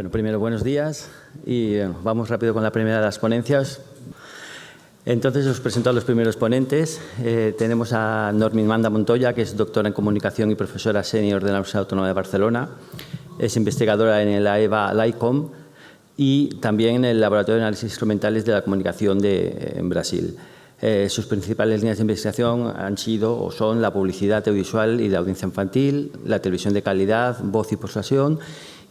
Bueno, primero, buenos días y vamos rápido con la primera de las ponencias. Entonces, os presento a los primeros ponentes. Tenemos a Normi Manda Montoya, que es doctora en Comunicación y profesora senior de la Universidad Autónoma de Barcelona. Es investigadora en el AEVA LAICOM y también en el Laboratorio de Análisis Instrumentales de la Comunicación en Brasil. Sus principales líneas de investigación han sido o son la publicidad audiovisual y la audiencia infantil, la televisión de calidad, voz y persuasión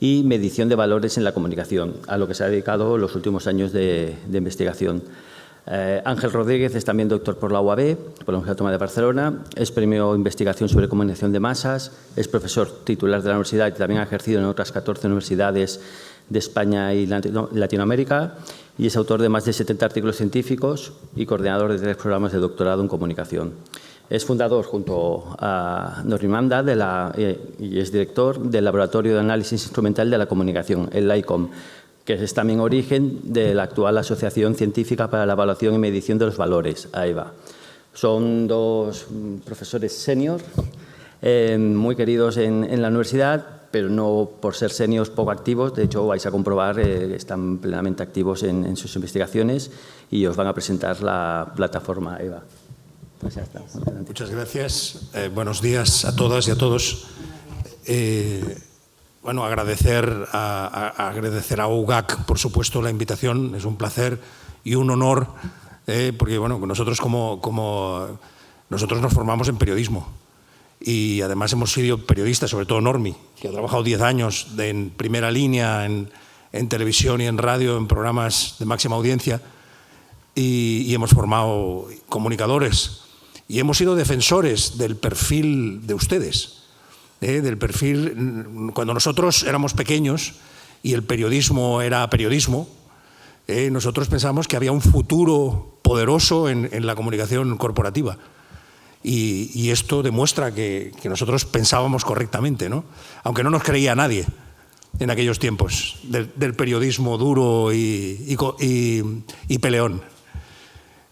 y medición de valores en la comunicación, a lo que se ha dedicado los últimos años de investigación. Ángel Rodríguez es también doctor por la UAB, por la Universidad Autónoma de Barcelona, es premio Investigación sobre Comunicación de Masas, es profesor titular de la universidad y también ha ejercido en otras 14 universidades de España y Latinoamérica y es autor de más de 70 artículos científicos y coordinador de 3 programas de doctorado en comunicación. Es fundador, junto a Normi Manda, y es director del Laboratorio de Análisis Instrumental de la Comunicación, el LAICOM, que es también origen de la actual Asociación Científica para la Evaluación y Medición de los Valores, AEVA. Son 2 profesores senior, muy queridos en la universidad, pero no por ser seniors poco activos. De hecho, vais a comprobar que están plenamente activos en sus investigaciones y os van a presentar la plataforma AEVA. Pues ya está. Muchas gracias. Buenos días a todas y a todos. Bueno, agradecer a UGAC, por supuesto, la invitación. Es un placer y un honor, porque bueno, nosotros nosotros nos formamos en periodismo y además hemos sido periodistas, sobre todo Normi, que ha trabajado 10 años en primera línea en televisión y en radio, en programas de máxima audiencia, y hemos formado comunicadores y hemos sido defensores del perfil de ustedes. Del perfil, cuando nosotros éramos pequeños y el periodismo era periodismo, nosotros pensábamos que había un futuro poderoso en la comunicación corporativa. Y esto demuestra que nosotros pensábamos correctamente, ¿no? Aunque no nos creía nadie en aquellos tiempos del periodismo duro y peleón.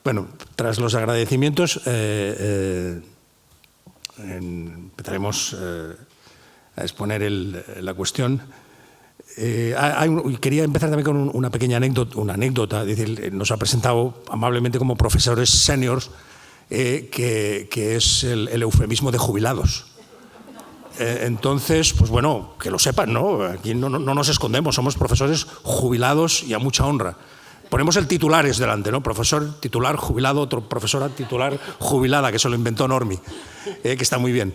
Bueno, tras los agradecimientos, empezaremos a exponer la cuestión. Quería empezar también con una pequeña anécdota. Es decir, nos ha presentado amablemente como profesores seniors, que es el eufemismo de jubilados. Entonces, pues bueno, que lo sepan, ¿no? Aquí no nos escondemos, somos profesores jubilados y a mucha honra. Ponemos el titulares delante, ¿no? Profesor titular jubilado, otro profesora titular jubilada, que se lo inventó Normi, que está muy bien.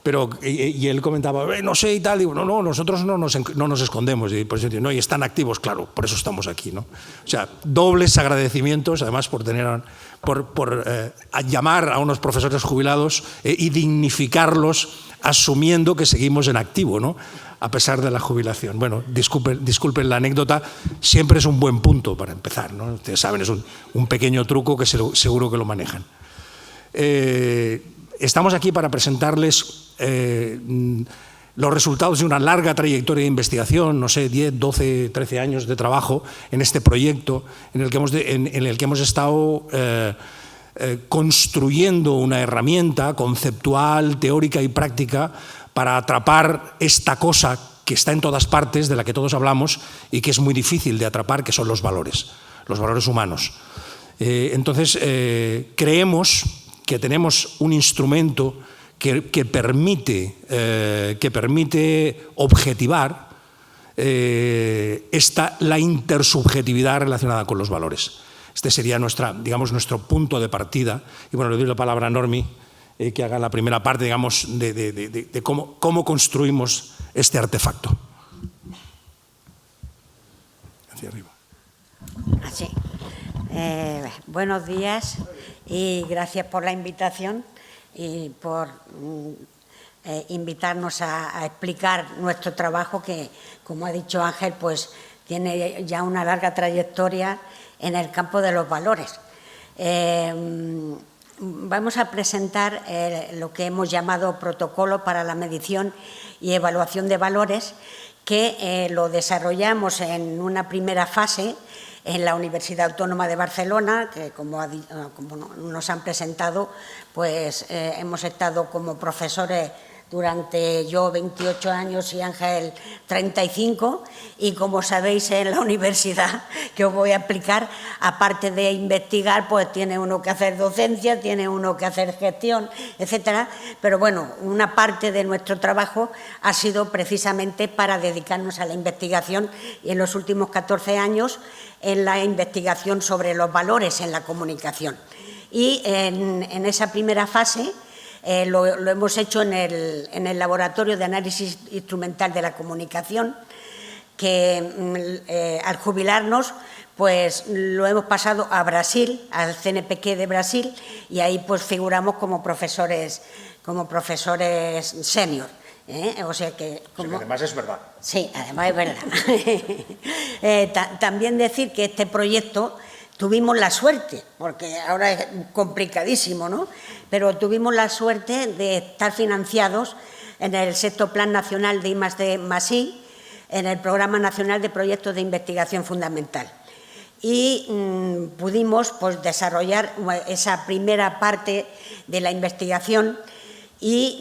Pero, y él comentaba, no sé y tal, digo, no, nosotros no nos escondemos. Y por eso, no, y están activos, claro, por eso estamos aquí, ¿no? O sea, dobles agradecimientos, además, por llamar a unos profesores jubilados y dignificarlos, asumiendo que seguimos en activo, ¿no? A pesar de la jubilación. Bueno, disculpen la anécdota, siempre es un buen punto para empezar, ¿no? Ustedes saben, es un pequeño truco que seguro que lo manejan. Estamos aquí para presentarles los resultados de una larga trayectoria de investigación, no sé, 10, 12, 13 años de trabajo en este proyecto en el que hemos estado construyendo una herramienta conceptual, teórica y práctica para atrapar esta cosa que está en todas partes, de la que todos hablamos y que es muy difícil de atrapar, que son los valores humanos. Entonces, creemos que tenemos un instrumento que permite objetivar la intersubjetividad relacionada con los valores. Este sería nuestro punto de partida. Y bueno, le doy la palabra a Normi, que haga la primera parte, digamos, de cómo construimos este artefacto. Hacia arriba. Sí. Buenos días y gracias por la invitación y por invitarnos a explicar nuestro trabajo que, como ha dicho Ángel, pues tiene ya una larga trayectoria en el campo de los valores. Vamos a presentar lo que hemos llamado Protocolo para la Medición y Evaluación de Valores, que lo desarrollamos en una primera fase en la Universidad Autónoma de Barcelona, que como nos han presentado, pues hemos estado como profesores durante yo 28 años y Ángel 35, y como sabéis en la universidad que os voy a explicar, aparte de investigar, pues tiene uno que hacer docencia, tiene uno que hacer gestión, etcétera, pero bueno, una parte de nuestro trabajo ha sido precisamente para dedicarnos a la investigación, y en los últimos 14 años en la investigación sobre los valores en la comunicación. Y en esa primera fase lo hemos hecho en el Laboratorio de Análisis Instrumental de la Comunicación, que al jubilarnos pues lo hemos pasado a Brasil, al CNPq de Brasil, y ahí pues figuramos como profesores senior. O sea que, además es verdad. Sí, además es verdad. También decir que este proyecto tuvimos la suerte, porque ahora es complicadísimo, ¿no? Pero tuvimos la suerte de estar financiados en el Sexto Plan Nacional de I+D+I, en el Programa Nacional de Proyectos de Investigación Fundamental. Y pudimos pues, desarrollar esa primera parte de la investigación y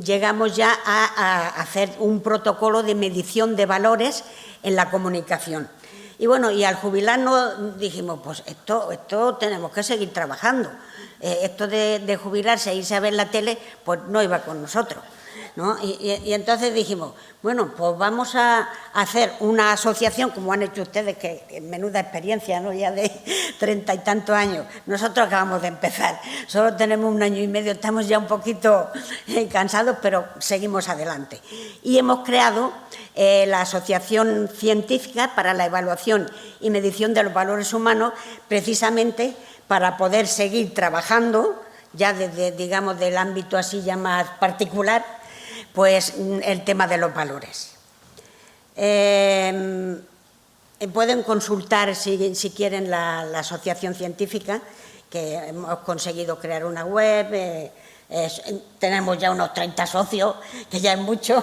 llegamos ya a hacer un protocolo de medición de valores en la comunicación. Y bueno, y al jubilarnos dijimos, pues esto tenemos que seguir trabajando. Esto de jubilarse e irse a ver la tele, pues no iba con nosotros, ¿no? Y entonces dijimos, bueno, pues vamos a hacer una asociación, como han hecho ustedes, que menuda experiencia, ¿no? Ya de 30 y tantos años. Nosotros acabamos de empezar, solo tenemos 1 año y medio, estamos ya un poquito cansados, pero seguimos adelante. Y hemos creado la Asociación Científica para la Evaluación y Medición de los Valores Humanos, precisamente para poder seguir trabajando, ya desde, digamos, del ámbito así ya más particular, pues el tema de los valores. Pueden consultar, si quieren, la Asociación Científica, que hemos conseguido crear una web. Tenemos ya unos 30 socios, que ya es mucho,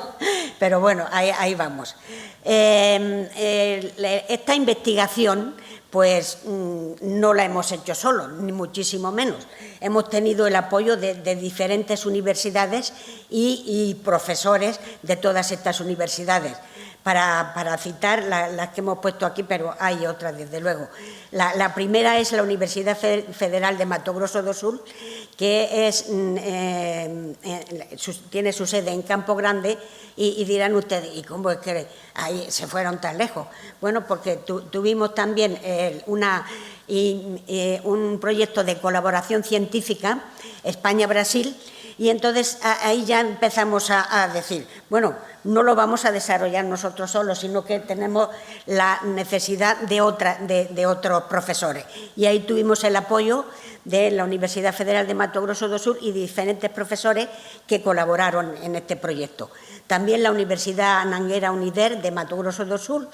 pero bueno, ahí vamos. Esta investigación pues no la hemos hecho solo, ni muchísimo menos. Hemos tenido el apoyo de diferentes universidades y profesores de todas estas universidades. Para citar las que hemos puesto aquí, pero hay otras, desde luego. La primera es la Universidad Federal de Mato Grosso do Sul, que tiene su sede en Campo Grande, y dirán ustedes, ¿y cómo es que ahí se fueron tan lejos? Bueno, porque tuvimos también un proyecto de colaboración científica, España-Brasil, y entonces ahí ya empezamos a decir, bueno, no lo vamos a desarrollar nosotros solos, sino que tenemos la necesidad de otros profesores. Y ahí tuvimos el apoyo de la Universidad Federal de Mato Grosso do Sul y diferentes profesores que colaboraron en este proyecto. También la Universidad Anhanguera Unider de Mato Grosso do Sul.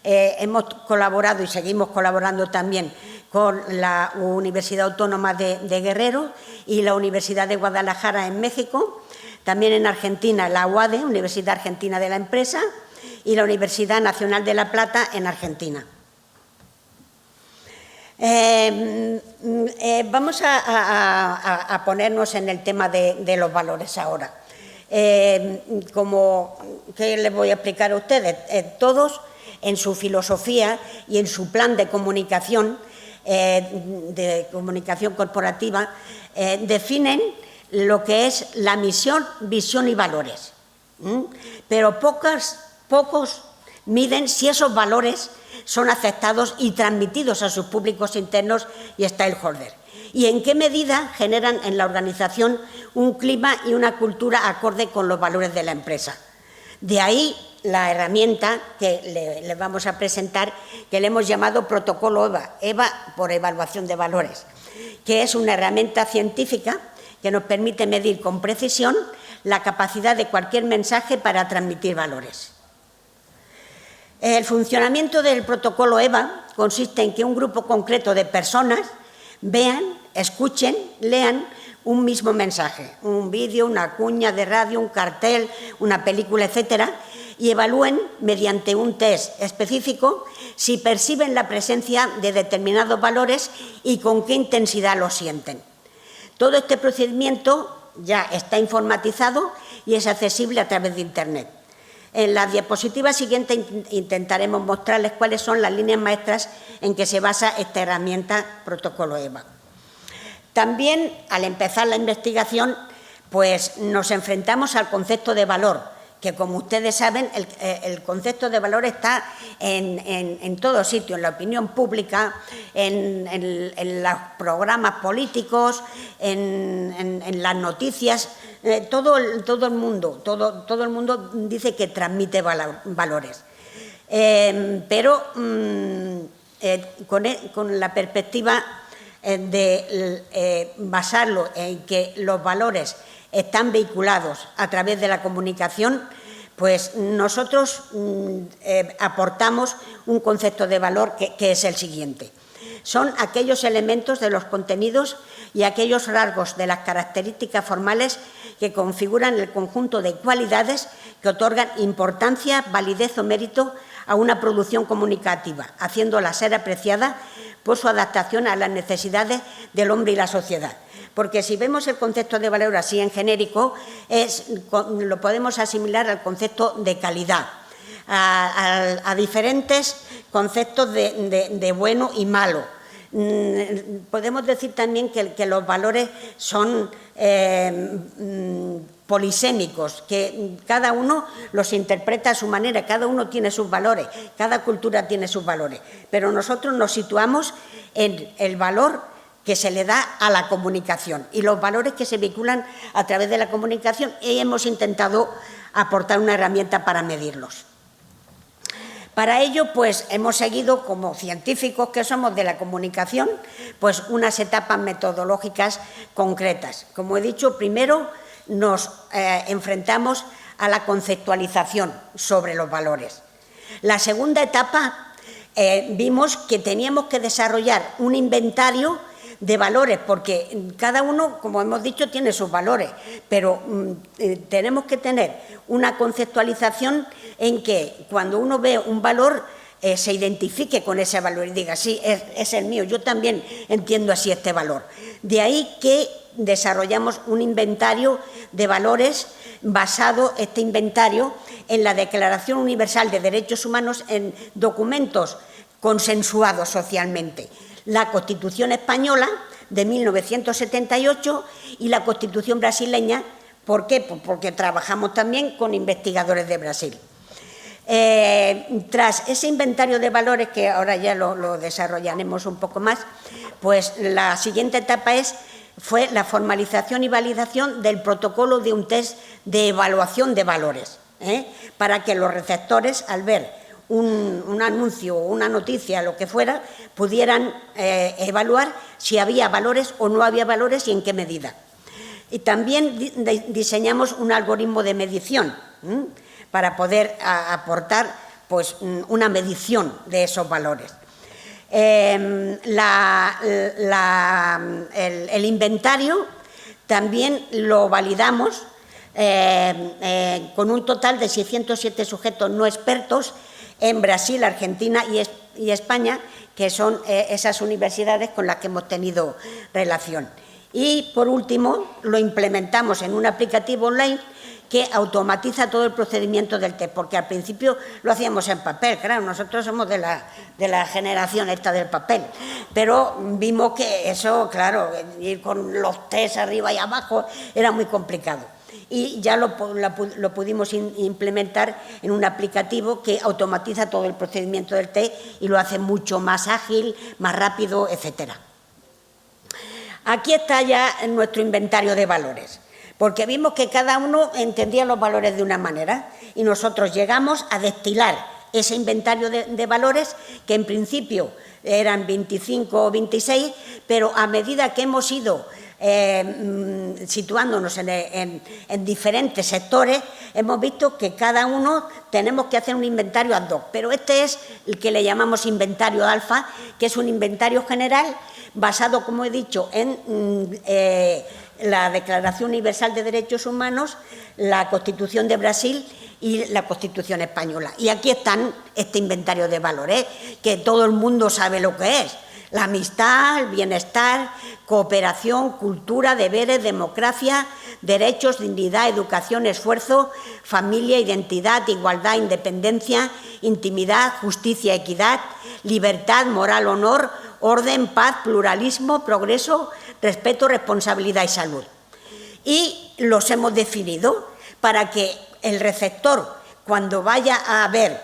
Hemos colaborado y seguimos colaborando también con la Universidad Autónoma de Guerrero y la Universidad de Guadalajara en México. También en Argentina, la UADE, Universidad Argentina de la Empresa, y la Universidad Nacional de La Plata en Argentina. Vamos a ponernos en el tema de los valores ahora. ¿Qué les voy a explicar a ustedes? Todos, en su filosofía y en su plan de comunicación corporativa, definen lo que es la misión, visión y valores. Pero pocos miden si esos valores son aceptados y transmitidos a sus públicos internos y stakeholders, y en qué medida generan en la organización un clima y una cultura acorde con los valores de la empresa. De ahí la herramienta que les vamos a presentar, que le hemos llamado Protocolo EVA, EVA por Evaluación de Valores, que es una herramienta científica que nos permite medir con precisión la capacidad de cualquier mensaje para transmitir valores. El funcionamiento del protocolo EVA consiste en que un grupo concreto de personas vean, escuchen, lean un mismo mensaje, un vídeo, una cuña de radio, un cartel, una película, etcétera, y evalúen mediante un test específico si perciben la presencia de determinados valores y con qué intensidad los sienten. Todo este procedimiento ya está informatizado y es accesible a través de Internet. En la diapositiva siguiente intentaremos mostrarles cuáles son las líneas maestras en que se basa esta herramienta Protocolo EVA. También, al empezar la investigación, pues nos enfrentamos al concepto de valor, que como ustedes saben, el concepto de valor está en todo sitio, en la opinión pública, en los programas políticos, en las noticias. Todo el mundo dice que transmite valores. Pero con la perspectiva de basarlo en que los valores están vehiculados a través de la comunicación, pues nosotros aportamos un concepto de valor que es el siguiente. Son aquellos elementos de los contenidos y aquellos rasgos de las características formales que configuran el conjunto de cualidades que otorgan importancia, validez o mérito a una producción comunicativa, haciéndola ser apreciada por su adaptación a las necesidades del hombre y la sociedad. Porque si vemos el concepto de valor así en genérico, lo podemos asimilar al concepto de calidad, a diferentes conceptos de bueno y malo. Podemos decir también que los valores son polisémicos, que cada uno los interpreta a su manera, cada uno tiene sus valores, cada cultura tiene sus valores, pero nosotros nos situamos en el valor que se le da a la comunicación y los valores que se vinculan a través de la comunicación, y hemos intentado aportar una herramienta para medirlos. Para ello, pues, hemos seguido, como científicos que somos de la comunicación, pues unas etapas metodológicas concretas. Como he dicho, primero nos enfrentamos a la conceptualización sobre los valores. La segunda etapa vimos que teníamos que desarrollar un inventario de valores, porque cada uno, como hemos dicho, tiene sus valores, pero tenemos que tener una conceptualización en que cuando uno ve un valor se identifique con ese valor y diga, sí, es el mío, yo también entiendo así este valor. De ahí que desarrollamos un inventario de valores basado, este inventario, en la Declaración Universal de Derechos Humanos, en documentos consensuados socialmente. La Constitución española de 1978 y la Constitución brasileña. ¿Por qué? Pues porque trabajamos también con investigadores de Brasil. Tras ese inventario de valores, que ahora ya lo desarrollaremos un poco más, pues la siguiente etapa fue la formalización y validación del protocolo de un test de evaluación de valores, para que los receptores, al ver un anuncio o una noticia, lo que fuera, pudieran evaluar si había valores o no había valores y en qué medida. Y también diseñamos un algoritmo de medición para poder aportar, pues, una medición de esos valores. El inventario también lo validamos con un total de 607 sujetos no expertos en Brasil, Argentina y España, que son esas universidades con las que hemos tenido relación. Y, por último, lo implementamos en un aplicativo online que automatiza todo el procedimiento del test, porque al principio lo hacíamos en papel, claro, nosotros somos de la generación esta del papel, pero vimos que eso, claro, ir con los test arriba y abajo era muy complicado. Y ya lo pudimos implementar en un aplicativo que automatiza todo el procedimiento del test y lo hace mucho más ágil, más rápido, etcétera. Aquí está ya nuestro inventario de valores, porque vimos que cada uno entendía los valores de una manera y nosotros llegamos a destilar ese inventario de valores, que en principio eran 25 o 26, pero a medida que hemos ido situándonos en diferentes sectores, hemos visto que cada uno tenemos que hacer un inventario ad hoc, pero este es el que le llamamos inventario alfa, que es un inventario general basado, como he dicho, en la Declaración Universal de Derechos Humanos, la Constitución de Brasil y la Constitución española. Y aquí están este inventario de valores, que todo el mundo sabe lo que es. la amistad, el bienestar, cooperación, cultura, deberes, democracia, derechos, dignidad, educación, esfuerzo, familia, identidad, igualdad, independencia, intimidad, justicia, equidad, libertad, moral, honor, orden, paz, pluralismo, progreso, respeto, responsabilidad y salud. Y los hemos definido para que el receptor, cuando vaya a ver,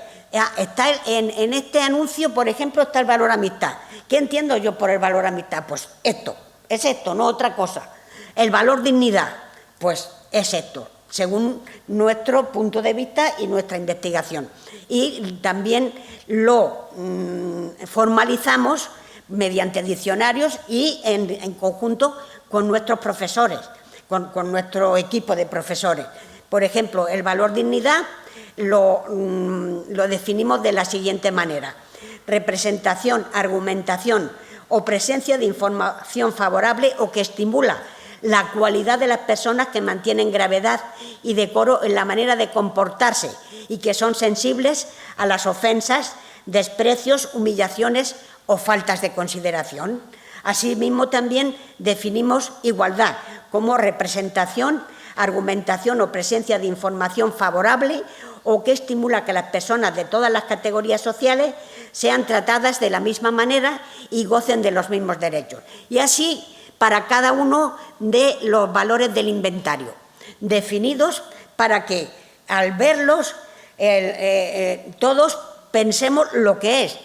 está en este anuncio, por ejemplo, está el valor amistad. ¿Qué entiendo yo por el valor amistad? Pues esto, es esto, no otra cosa. El valor dignidad, pues es esto, según nuestro punto de vista y nuestra investigación. Y también lo formalizamos mediante diccionarios y en conjunto con nuestros profesores, con nuestro equipo de profesores. Por ejemplo, el valor dignidad lo definimos de la siguiente manera: representación, argumentación o presencia de información favorable o que estimula la cualidad de las personas que mantienen gravedad y decoro en la manera de comportarse y que son sensibles a las ofensas, desprecios, humillaciones o faltas de consideración. Asimismo, también definimos igualdad como representación, argumentación o presencia de información favorable o que estimula que las personas de todas las categorías sociales sean tratadas de la misma manera y gocen de los mismos derechos. Y así para cada uno de los valores del inventario, definidos para que al verlos todos pensemos lo que es,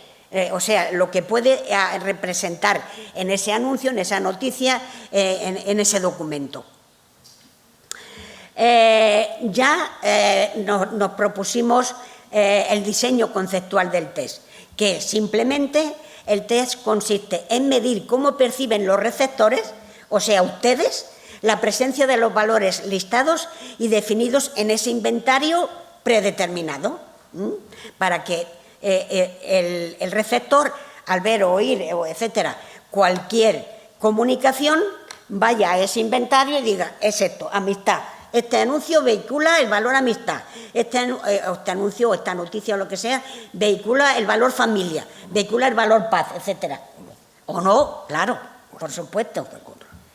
o sea, lo que puede representar en ese anuncio, en esa noticia, en ese documento. Nos propusimos el diseño conceptual del test, que simplemente el test consiste en medir cómo perciben los receptores, o sea, ustedes, la presencia de los valores listados y definidos en ese inventario predeterminado, para que el receptor, al ver o oír, etcétera, cualquier comunicación, vaya a ese inventario y diga, es esto, amistad. Este anuncio vehicula el valor amistad, este anuncio o esta noticia o lo que sea vehicula el valor familia, vehicula el valor paz, etcétera. O no, claro, por supuesto.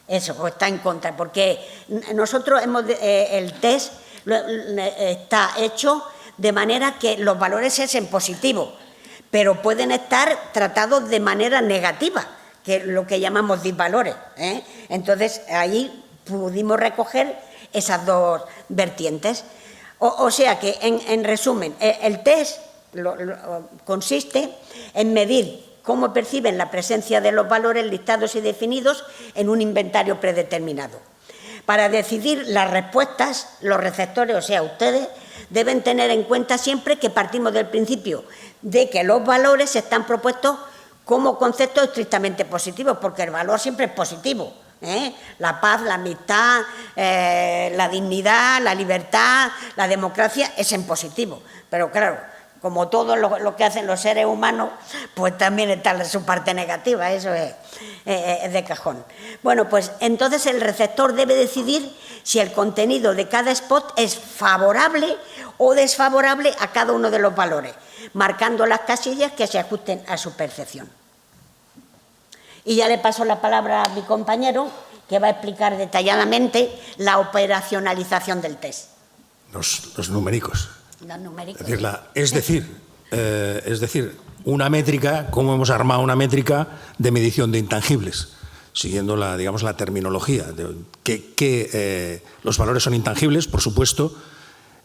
Eso, o está en contra, porque nosotros el test está hecho de manera que los valores es en positivo, pero pueden estar tratados de manera negativa, que es lo que llamamos disvalores, ¿eh? Entonces, ahí pudimos recoger esas dos vertientes. O sea que, en resumen, el test consiste en medir cómo perciben la presencia de los valores listados y definidos en un inventario predeterminado. Para decidir las respuestas, los receptores, o sea, ustedes, deben tener en cuenta siempre que partimos del principio de que los valores están propuestos como conceptos estrictamente positivos, porque el valor siempre es positivo. La paz, la amistad, la dignidad, la libertad, la democracia es en positivo. Pero claro, como todo lo que hacen los seres humanos, pues también está su parte negativa, eso es de cajón. Bueno, pues entonces el receptor debe decidir si el contenido de cada spot es favorable o desfavorable a cada uno de los valores, marcando las casillas que se ajusten a su percepción. Y ya le paso la palabra a mi compañero, que va a explicar detalladamente la operacionalización del test. Los numéricos. Los numéricos. Es decir, una métrica, cómo hemos armado una métrica de medición de intangibles, siguiendo la terminología. Los valores son intangibles, por supuesto,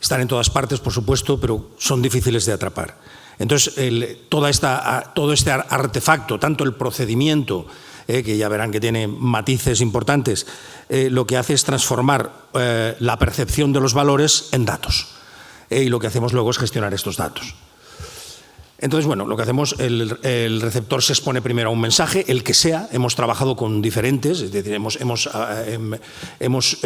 están en todas partes, por supuesto, pero son difíciles de atrapar. Entonces, todo este artefacto, tanto el procedimiento, que ya verán que tiene matices importantes, lo que hace es transformar la percepción de los valores en datos. Y lo que hacemos luego es gestionar estos datos. Entonces, bueno, lo que hacemos, el receptor se expone primero a un mensaje, el que sea. Hemos trabajado con diferentes, es decir, hemos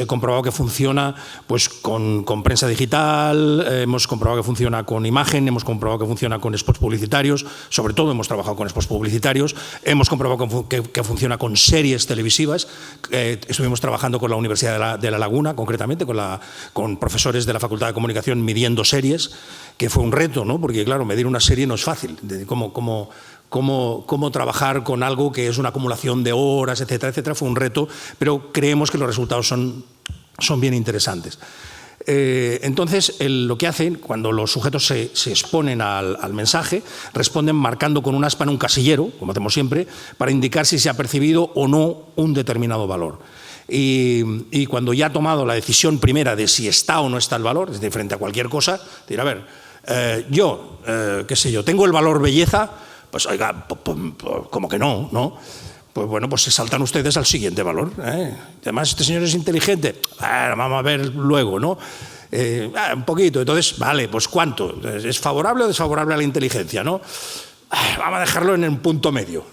comprobado que funciona pues, con prensa digital, hemos comprobado que funciona con imagen, hemos comprobado que funciona con spots publicitarios, sobre todo hemos trabajado con spots publicitarios, hemos comprobado que funciona con series televisivas. Estuvimos trabajando con la Universidad de La Laguna, concretamente, con profesores de la Facultad de Comunicación midiendo series, que fue un reto, ¿no? Porque, claro, medir una serie no es fácil, cómo trabajar con algo que es una acumulación de horas, etcétera, etcétera. Fue un reto, pero creemos que los resultados son bien interesantes. Entonces, lo que hacen, cuando los sujetos se exponen al mensaje, responden marcando con un aspa en un casillero, como hacemos siempre, para indicar si se ha percibido o no un determinado valor. Y cuando ya ha tomado la decisión primera de si está o no está el valor, es decir, frente a cualquier cosa, dirá, a ver, qué sé yo, tengo el valor belleza, pues oiga, como que no, ¿no? Pues bueno, pues se saltan ustedes al siguiente valor. Además, este señor es inteligente. Vamos a ver luego, ¿no? Un poquito. Entonces, vale, pues ¿cuánto? ¿Es favorable o desfavorable a la inteligencia, no? Vamos a dejarlo en un punto medio.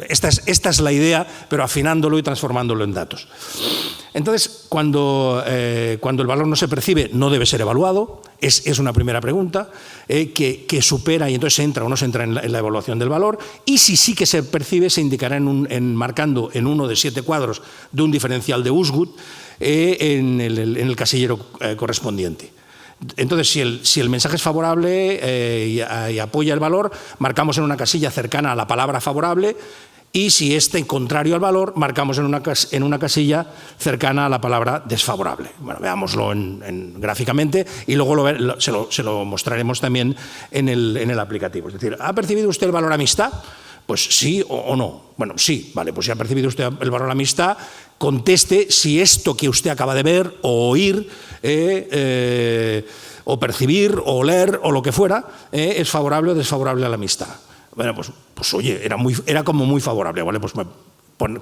Esta es la idea, pero afinándolo y transformándolo en datos. Entonces, cuando el valor no se percibe, no debe ser evaluado. Es una primera pregunta que supera, y entonces se entra o no se entra en la evaluación del valor. Y si sí que se percibe, se indicará marcando en uno de 7 cuadros de un diferencial de Usgood en el casillero correspondiente. Entonces, si el mensaje es favorable y apoya el valor, marcamos en una casilla cercana a la palabra favorable, y si es contrario al valor, marcamos en una casilla cercana a la palabra desfavorable. Bueno, veámoslo gráficamente y luego se lo mostraremos también en el aplicativo. Es decir, ¿ha percibido usted el valor amistad? Pues sí o no. Bueno, sí, vale, pues si ha percibido usted el valor amistad, conteste si esto que usted acaba de ver o oír, o percibir o oler o lo que fuera, es favorable o desfavorable a la amistad. Bueno, pues oye, era como muy favorable, ¿vale? Pues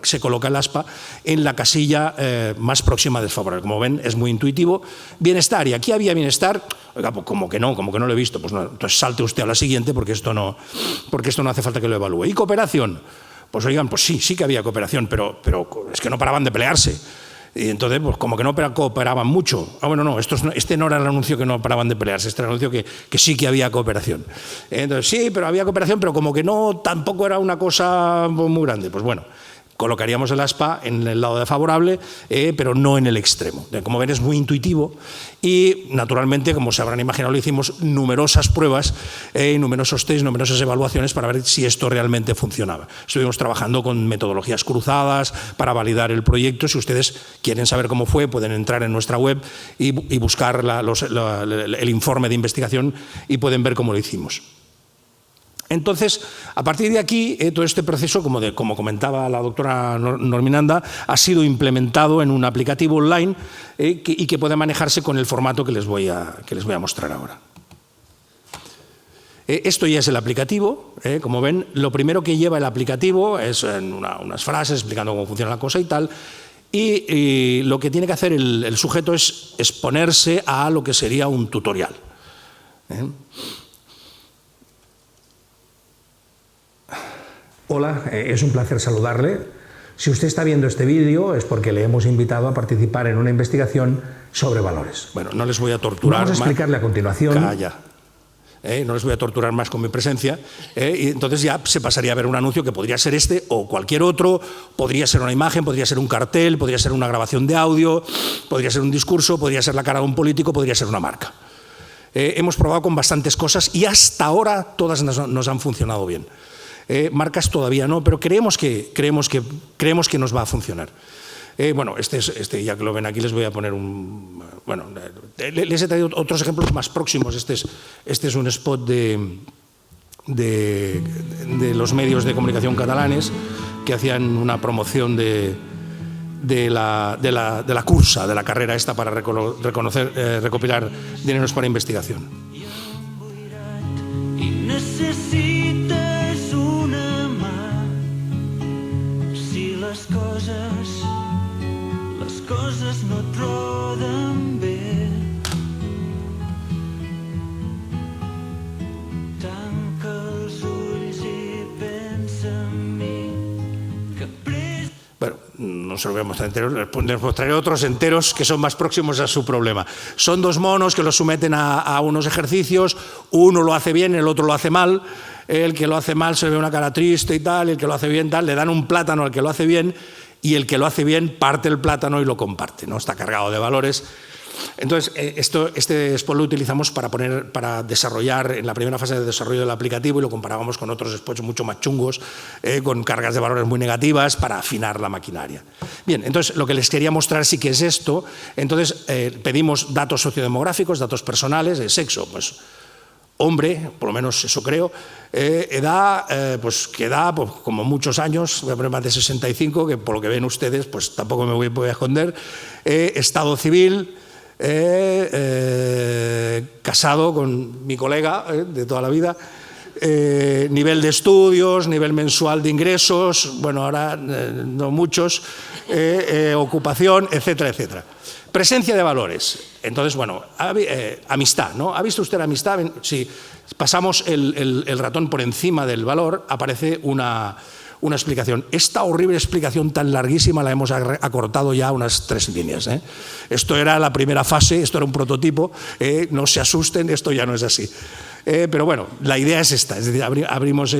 se coloca el aspa en la casilla más próxima a desfavorable. Como ven, es muy intuitivo. Bienestar, y aquí había bienestar. Oiga, pues como que no lo he visto. Pues no, entonces salte usted a la siguiente porque esto no hace falta que lo evalúe. Y cooperación, pues oigan, pues sí que había cooperación, pero es que no paraban de pelearse. Y entonces, pues como que no cooperaban mucho. Bueno, no, este no era el anuncio que no paraban de pelearse, este era el anuncio que sí que había cooperación. Entonces, sí, pero había cooperación, pero como que no, tampoco era una cosa muy grande. Pues bueno, colocaríamos el aspa en el lado de favorable, pero no en el extremo. Como ven, es muy intuitivo y, naturalmente, como se habrán imaginado, le hicimos numerosas pruebas, numerosos test, numerosas evaluaciones para ver si esto realmente funcionaba. Estuvimos trabajando con metodologías cruzadas para validar el proyecto. Si ustedes quieren saber cómo fue, pueden entrar en nuestra web y buscar el informe de investigación y pueden ver cómo lo hicimos. Entonces, a partir de aquí, todo este proceso, como comentaba la doctora Norminanda, ha sido implementado en un aplicativo online y que puede manejarse con el formato que les voy a mostrar ahora. Esto ya es el aplicativo. Como ven, lo primero que lleva el aplicativo es unas frases explicando cómo funciona la cosa y tal. Y lo que tiene que hacer el sujeto es exponerse a lo que sería un tutorial. Hola, es un placer saludarle. Si usted está viendo este vídeo es porque le hemos invitado a participar en una investigación sobre valores. Bueno, no les voy a torturar más. Vamos a explicarle a continuación. Calla. No les voy a torturar más con mi presencia. Y entonces ya se pasaría a ver un anuncio que podría ser este o cualquier otro. Podría ser una imagen, podría ser un cartel, podría ser una grabación de audio, podría ser un discurso, podría ser la cara de un político, podría ser una marca. Hemos probado con bastantes cosas y hasta ahora todas nos han funcionado bien. Marcas todavía no, pero creemos que nos va a funcionar. Bueno, ya que lo ven aquí les voy a poner les he traído otros ejemplos más próximos. Este es un spot de los medios de comunicación catalanes que hacían una promoción de la cursa, de la carrera esta para recopilar dineros para investigación. Les coses no et roden bé. Tanca els ulls i pensa en mi. Bueno, no se lo voy a mostrar entero, les mostraré otros enteros que son más próximos a su problema. Son dos monos que los someten a unos ejercicios, uno lo hace bien, el otro lo hace mal. El que lo hace mal se ve una cara triste y tal, y el que lo hace bien tal, le dan un plátano al que lo hace bien y el que lo hace bien parte el plátano y lo comparte, ¿no? Está cargado de valores. Entonces, este spot lo utilizamos para desarrollar, en la primera fase de desarrollo del aplicativo, y lo comparábamos con otros spots mucho más chungos, con cargas de valores muy negativas, para afinar la maquinaria. Bien, entonces lo que les quería mostrar sí que es esto. Entonces, pedimos datos sociodemográficos, datos personales, sexo, pues hombre, por lo menos eso creo, edad, pues que edad, pues como muchos años, voy a poner más de 65, que por lo que ven ustedes, pues tampoco me voy a esconder, estado civil, casado con mi colega de toda la vida, nivel de estudios, nivel mensual de ingresos, bueno, ahora no muchos, ocupación, etcétera, etcétera. Presencia de valores. Entonces, bueno, amistad, ¿no? ¿Ha visto usted la amistad? Si pasamos el ratón por encima del valor, aparece una explicación. Esta horrible explicación tan larguísima la hemos acortado ya unas 3 líneas. Esto era la primera fase, esto era un prototipo, no se asusten, esto ya no es así. Pero bueno, la idea es esta, es decir, abrimos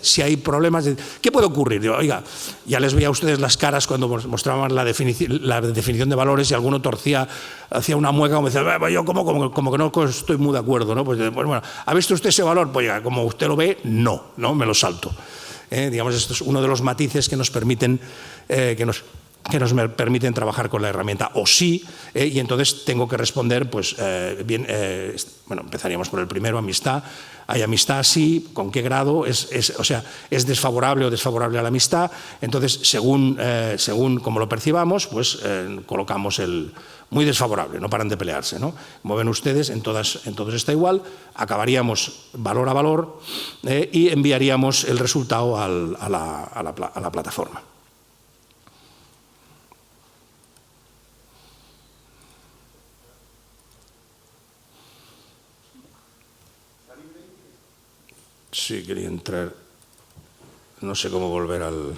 si hay problemas, ¿qué puede ocurrir? Digo, oiga, ya les veía a ustedes las caras cuando mostraban la definición de valores y alguno hacía una mueca como decía, yo como que no estoy muy de acuerdo, ¿no? Pues bueno, ¿ha visto usted ese valor? Pues ya, como usted lo ve, no, me lo salto. Digamos, esto es uno de los matices que nos permiten permiten trabajar con la herramienta, o sí, y entonces tengo que responder, pues bien, bueno, empezaríamos por el primero, amistad. ¿Hay amistad? Sí. ¿Con qué grado? O sea, ¿es desfavorable o desfavorable a la amistad? Entonces, según como lo percibamos, pues colocamos el muy desfavorable, no paran de pelearse, ¿no? Como ven ustedes, en todos está igual, acabaríamos valor a valor y enviaríamos el resultado a la plataforma. Sí, quería entrar. No sé cómo volver al...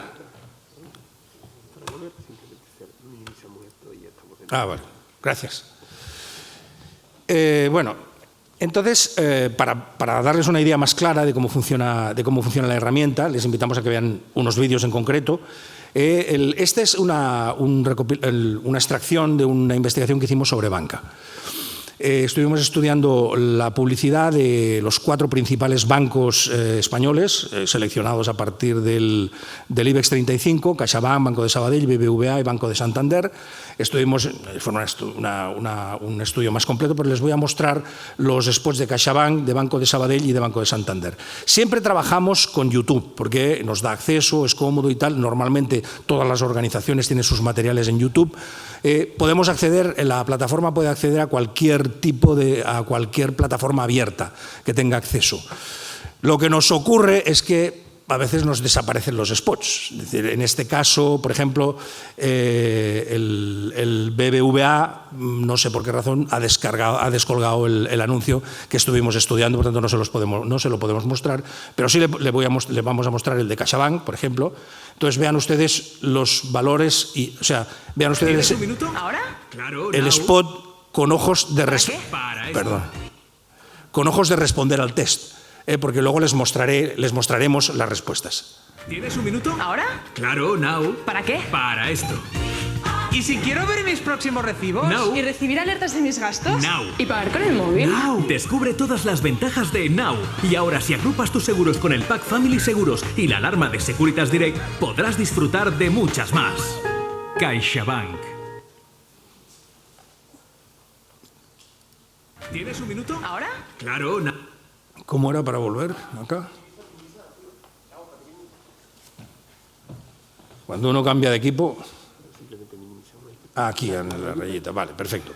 Vale. Gracias. Bueno, entonces, para darles una idea más clara de cómo funciona la herramienta, les invitamos a que vean unos vídeos en concreto. Este es una extracción de una investigación que hicimos sobre banca. Estuvimos estudiando la publicidad de los 4 principales bancos españoles, seleccionados a partir del IBEX 35, CaixaBank, Banco de Sabadell, BBVA y Banco de Santander. Fue un estudio más completo, pero les voy a mostrar los spots de CaixaBank, de Banco de Sabadell y de Banco de Santander. Siempre trabajamos con YouTube, porque nos da acceso, es cómodo y tal. Normalmente todas las organizaciones tienen sus materiales en YouTube. Podemos acceder, la plataforma puede acceder a cualquier plataforma abierta que tenga acceso. Lo que nos ocurre es que a veces nos desaparecen los spots. Es decir, en este caso, por ejemplo, el BBVA, no sé por qué razón, ha descolgado el anuncio que estuvimos estudiando, por tanto no se lo podemos mostrar, pero sí le vamos a mostrar el de CaixaBank, por ejemplo. Entonces vean ustedes los valores y, o sea, vean ustedes un minuto? ¿Ahora? Claro, el spot con ojos de responder al test, porque luego les mostraremos las respuestas. ¿Tienes un minuto? ¿Ahora? Claro, now. ¿Para qué? Para esto. ¿Y si quiero ver mis próximos recibos? Now. ¿Y recibir alertas de mis gastos? Now. ¿Y pagar con el móvil? Now. Descubre todas las ventajas de Now. Y ahora, si agrupas tus seguros con el Pack Family Seguros y la alarma de Securitas Direct, podrás disfrutar de muchas más. CaixaBank. ¿Tienes un minuto? ¿Ahora? Claro, now. ¿Cómo era para volver acá? Cuando uno cambia de equipo... Aquí en la rayita, vale, perfecto.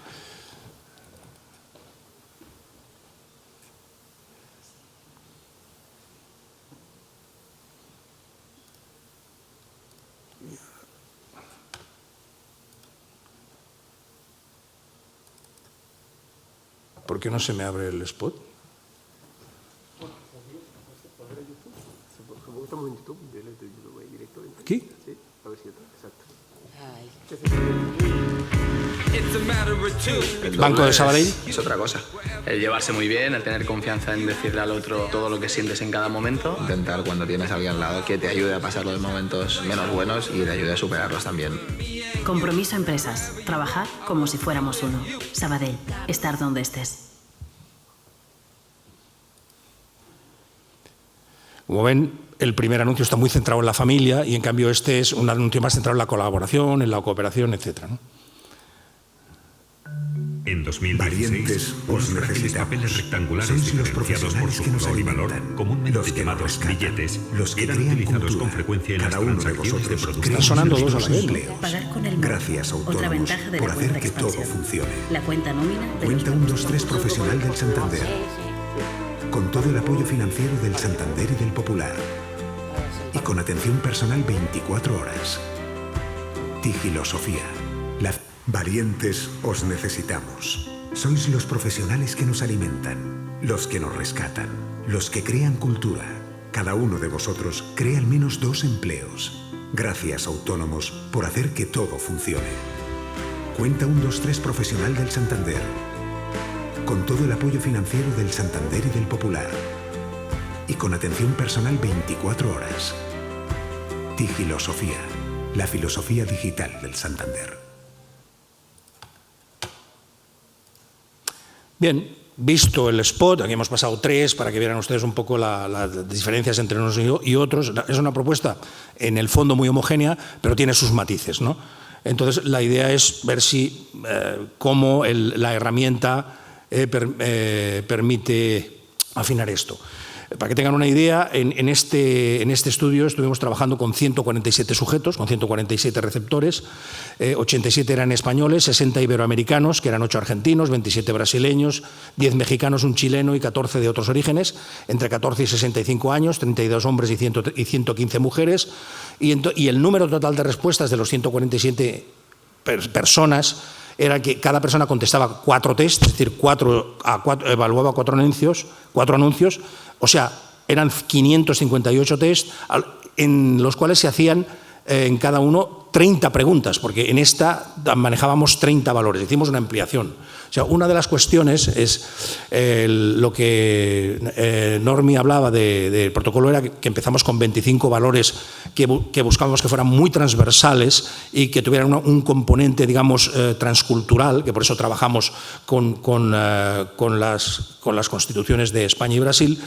¿Por qué no se me abre el spot? ¿Aquí? Ay. Banco de Sabadell. Es otra cosa. El llevarse muy bien, el tener confianza en decirle al otro todo lo que sientes en cada momento. Intentar cuando tienes a alguien al lado que te ayude a pasar los momentos menos buenos y te ayude a superarlos también. Compromiso Empresas. Trabajar como si fuéramos uno. Sabadell. Estar donde estés. Como ven, el primer anuncio está muy centrado en la familia y en cambio este es un anuncio más centrado en la colaboración, en la cooperación, etc., ¿no? En 2016, os necesitamos. Papeles rectangulares diferenciados por su color y valor, comúnmente llamados billetes, eran utilizados con frecuencia en las transacciones de productos. Están sonando dos a la vez. Pagar con el móvil. Gracias, Otra autónomos, ventaja de por la hacer cuenta que todo expansión. funcione. La cuenta nómina de Cuenta 123 Profesional del Santander. Con todo el apoyo financiero del Santander y del Popular. Y con atención personal 24 horas. Digilosofía. Valientes os necesitamos. Sois los profesionales que nos alimentan, los que nos rescatan, los que crean cultura. Cada uno de vosotros crea al menos 2 empleos. Gracias, autónomos, por hacer que todo funcione. Cuenta 123 Profesional del Santander. Con todo el apoyo financiero del Santander y del Popular. Y con atención personal 24 horas. Digilosofía, la filosofía digital del Santander. Bien, visto el spot, aquí hemos pasado 3 para que vieran ustedes un poco las diferencias entre unos y otros. Es una propuesta en el fondo muy homogénea, pero tiene sus matices, ¿no? Entonces, la idea es ver si cómo la herramienta permite afinar esto. Para que tengan una idea, en este estudio estuvimos trabajando con 147 sujetos, con 147 receptores, 87 eran españoles, 60 iberoamericanos, que eran 8 argentinos, 27 brasileños, 10 mexicanos, un chileno y 14 de otros orígenes, entre 14 y 65 años, 32 hombres y 115 mujeres, y el número total de respuestas de los 147 personas era que cada persona contestaba 4 tests, es decir, evaluaba 4 anuncios, o sea, eran 558 tests en los cuales se hacían en cada uno 30 preguntas, porque en esta manejábamos 30 valores, hicimos una ampliación. O sea, una de las cuestiones es lo que Normi hablaba del protocolo, era que empezamos con 25 valores que buscábamos que fueran muy transversales y que tuvieran un componente, digamos, transcultural, que por eso trabajamos con las constituciones de España y Brasil.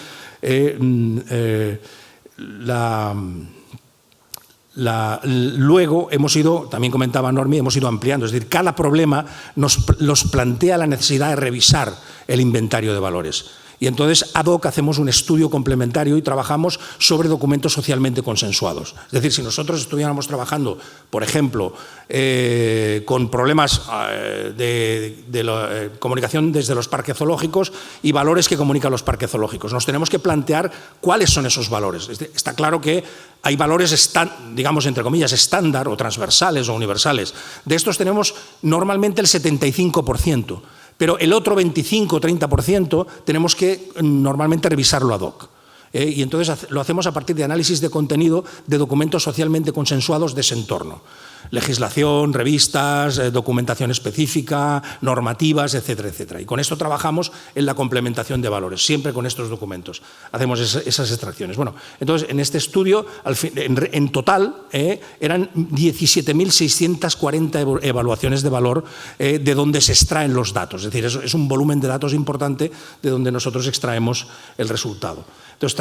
Luego hemos ido, también comentaba Normi, hemos ido ampliando, es decir, cada problema nos plantea la necesidad de revisar el inventario de valores. Y entonces, ad hoc, hacemos un estudio complementario y trabajamos sobre documentos socialmente consensuados. Es decir, si nosotros estuviéramos trabajando, por ejemplo, con problemas de comunicación desde los parques zoológicos y valores que comunican los parques zoológicos, nos tenemos que plantear cuáles son esos valores. Está claro que hay valores, digamos, entre comillas, estándar o transversales o universales. De estos tenemos normalmente el 75%. Pero el otro 25 o 30% tenemos que normalmente revisarlo ad hoc. Y entonces lo hacemos a partir de análisis de contenido de documentos socialmente consensuados de ese entorno. Legislación, revistas, documentación específica, normativas, etcétera, etcétera. Y con esto trabajamos en la complementación de valores, siempre con estos documentos. Hacemos esas extracciones. Bueno, entonces, en este estudio, en total, eran 17.640 evaluaciones de valor de donde se extraen los datos. Es decir, es un volumen de datos importante de donde nosotros extraemos el resultado. Entonces,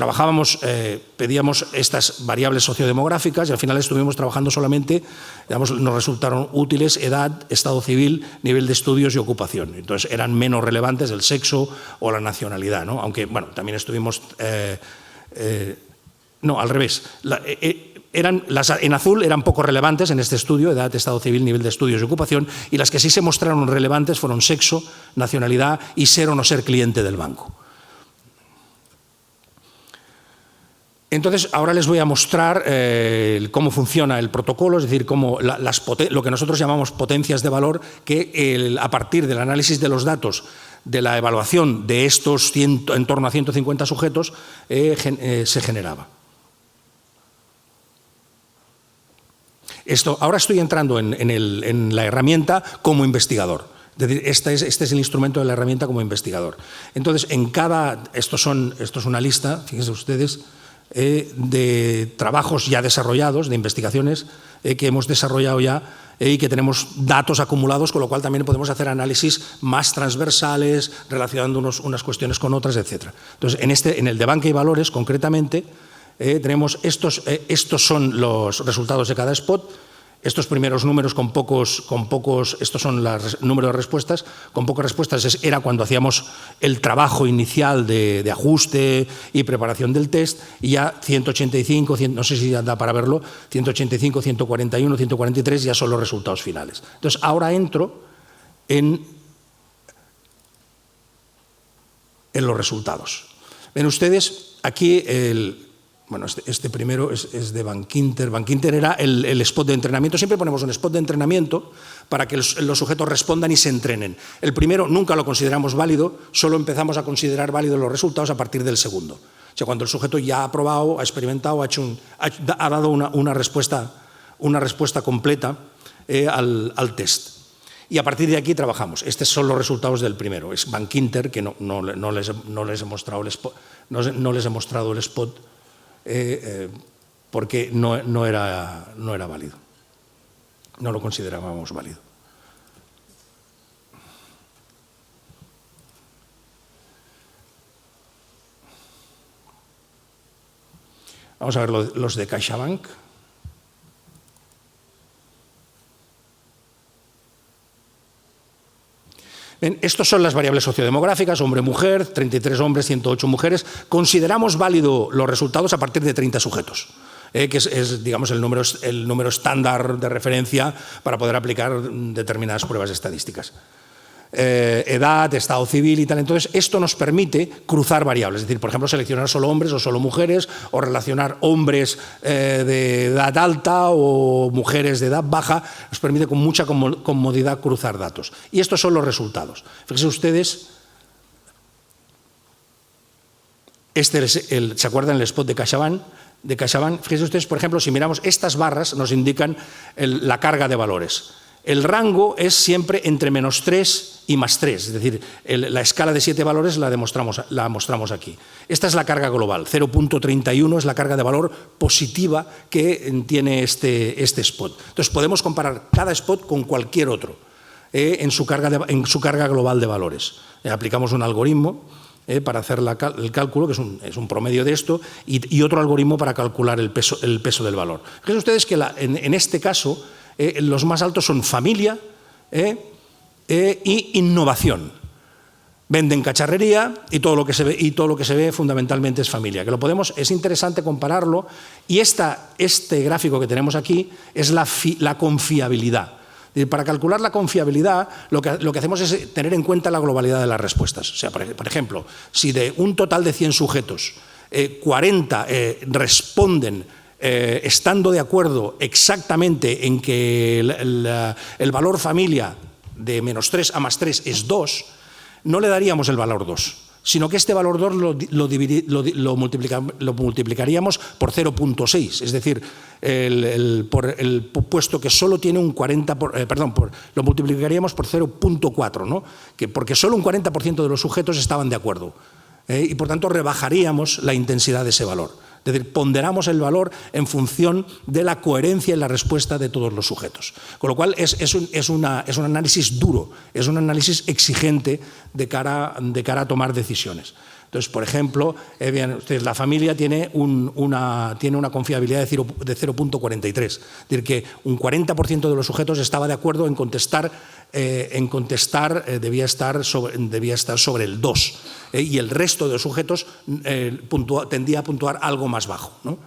pedíamos estas variables sociodemográficas y al final estuvimos trabajando solamente, digamos, nos resultaron útiles edad, estado civil, nivel de estudios y ocupación. Entonces, eran menos relevantes el sexo o la nacionalidad, ¿no? Aunque, bueno, también estuvimos... no, al revés. En azul eran poco relevantes en este estudio, edad, estado civil, nivel de estudios y ocupación, y las que sí se mostraron relevantes fueron sexo, nacionalidad y ser o no ser cliente del banco. Entonces, ahora les voy a mostrar cómo funciona el protocolo, es decir, cómo lo que nosotros llamamos potencias de valor, que a partir del análisis de los datos de la evaluación de estos en torno a 150 sujetos se generaba. Ahora estoy entrando en la herramienta como investigador. Es decir, este es el instrumento de la herramienta como investigador. Entonces, esto es una lista, fíjense ustedes, de trabajos ya desarrollados, de investigaciones que hemos desarrollado ya y que tenemos datos acumulados, con lo cual también podemos hacer análisis más transversales, relacionando unas cuestiones con otras, etc. Entonces, en el de banca y valores, concretamente, tenemos estos son los resultados de cada spot. Estos primeros números con pocos, estos son los números de respuestas, con pocas respuestas era cuando hacíamos el trabajo inicial de ajuste y preparación del test, y ya 185, no sé si da para verlo, 185, 141, 143 ya son los resultados finales. Entonces, ahora entro en los resultados. Ven ustedes, aquí bueno, este primero es de Bankinter. Bankinter era el spot de entrenamiento. Siempre ponemos un spot de entrenamiento para que los sujetos respondan y se entrenen. El primero nunca lo consideramos válido, solo empezamos a considerar válidos los resultados a partir del segundo. O sea, cuando el sujeto ya ha probado, ha experimentado, ha dado una respuesta completa al test. Y a partir de aquí trabajamos. Estos son los resultados del primero. Es Bankinter, que no les he mostrado el spot, porque no era válido, no lo considerábamos válido. Vamos a ver los de CaixaBank. Bien, estos son las variables sociodemográficas, hombre-mujer, 33 hombres, 108 mujeres. Consideramos válido los resultados a partir de 30 sujetos, que es digamos, el número estándar de referencia para poder aplicar determinadas pruebas estadísticas. Edad, estado civil y tal. Entonces, esto nos permite cruzar variables, es decir, por ejemplo, seleccionar solo hombres o solo mujeres, o relacionar hombres de edad alta o mujeres de edad baja. Nos permite con mucha comodidad cruzar datos. Y estos son los resultados. Fíjense ustedes, ¿se acuerdan el spot de CaixaBank? Fíjense ustedes, por ejemplo, si miramos estas barras, nos indican la carga de valores. El rango es siempre entre -3 y +3, es decir, la escala de 7 valores la mostramos aquí. Esta es la carga global, 0.31 es la carga de valor positiva que tiene este spot. Entonces podemos comparar cada spot con cualquier otro en su carga global de valores. Aplicamos un algoritmo para hacer el cálculo, que es un promedio de esto, y otro algoritmo para calcular el peso del valor. Fíjense ustedes que en este caso los más altos son familia y innovación. Venden cacharrería y todo lo que se ve fundamentalmente es familia. Es interesante compararlo, y este gráfico que tenemos aquí es la confiabilidad. Para calcular la confiabilidad, lo que hacemos es tener en cuenta la globalidad de las respuestas. O sea, por ejemplo, si de un total de 100 sujetos, 40 responden estando de acuerdo exactamente en que el valor familia de -3 a +3 es 2, no le daríamos el valor 2, sino que este valor 2 lo multiplicaríamos por 0.6, es decir, puesto que solo tiene un 40%, lo multiplicaríamos por 0.4, ¿no? Porque solo un 40% de los sujetos estaban de acuerdo, y por tanto rebajaríamos la intensidad de ese valor. Es decir, ponderamos el valor en función de la coherencia en la respuesta de todos los sujetos. Con lo cual es un análisis duro, es un análisis exigente de cara a tomar decisiones. Entonces, por ejemplo, la familia tiene una confiabilidad de 0.43. Es decir, que un 40% de los sujetos estaba de acuerdo en contestar, debía estar sobre el 2. Y el resto de los sujetos tendía a puntuar algo más bajo, ¿no?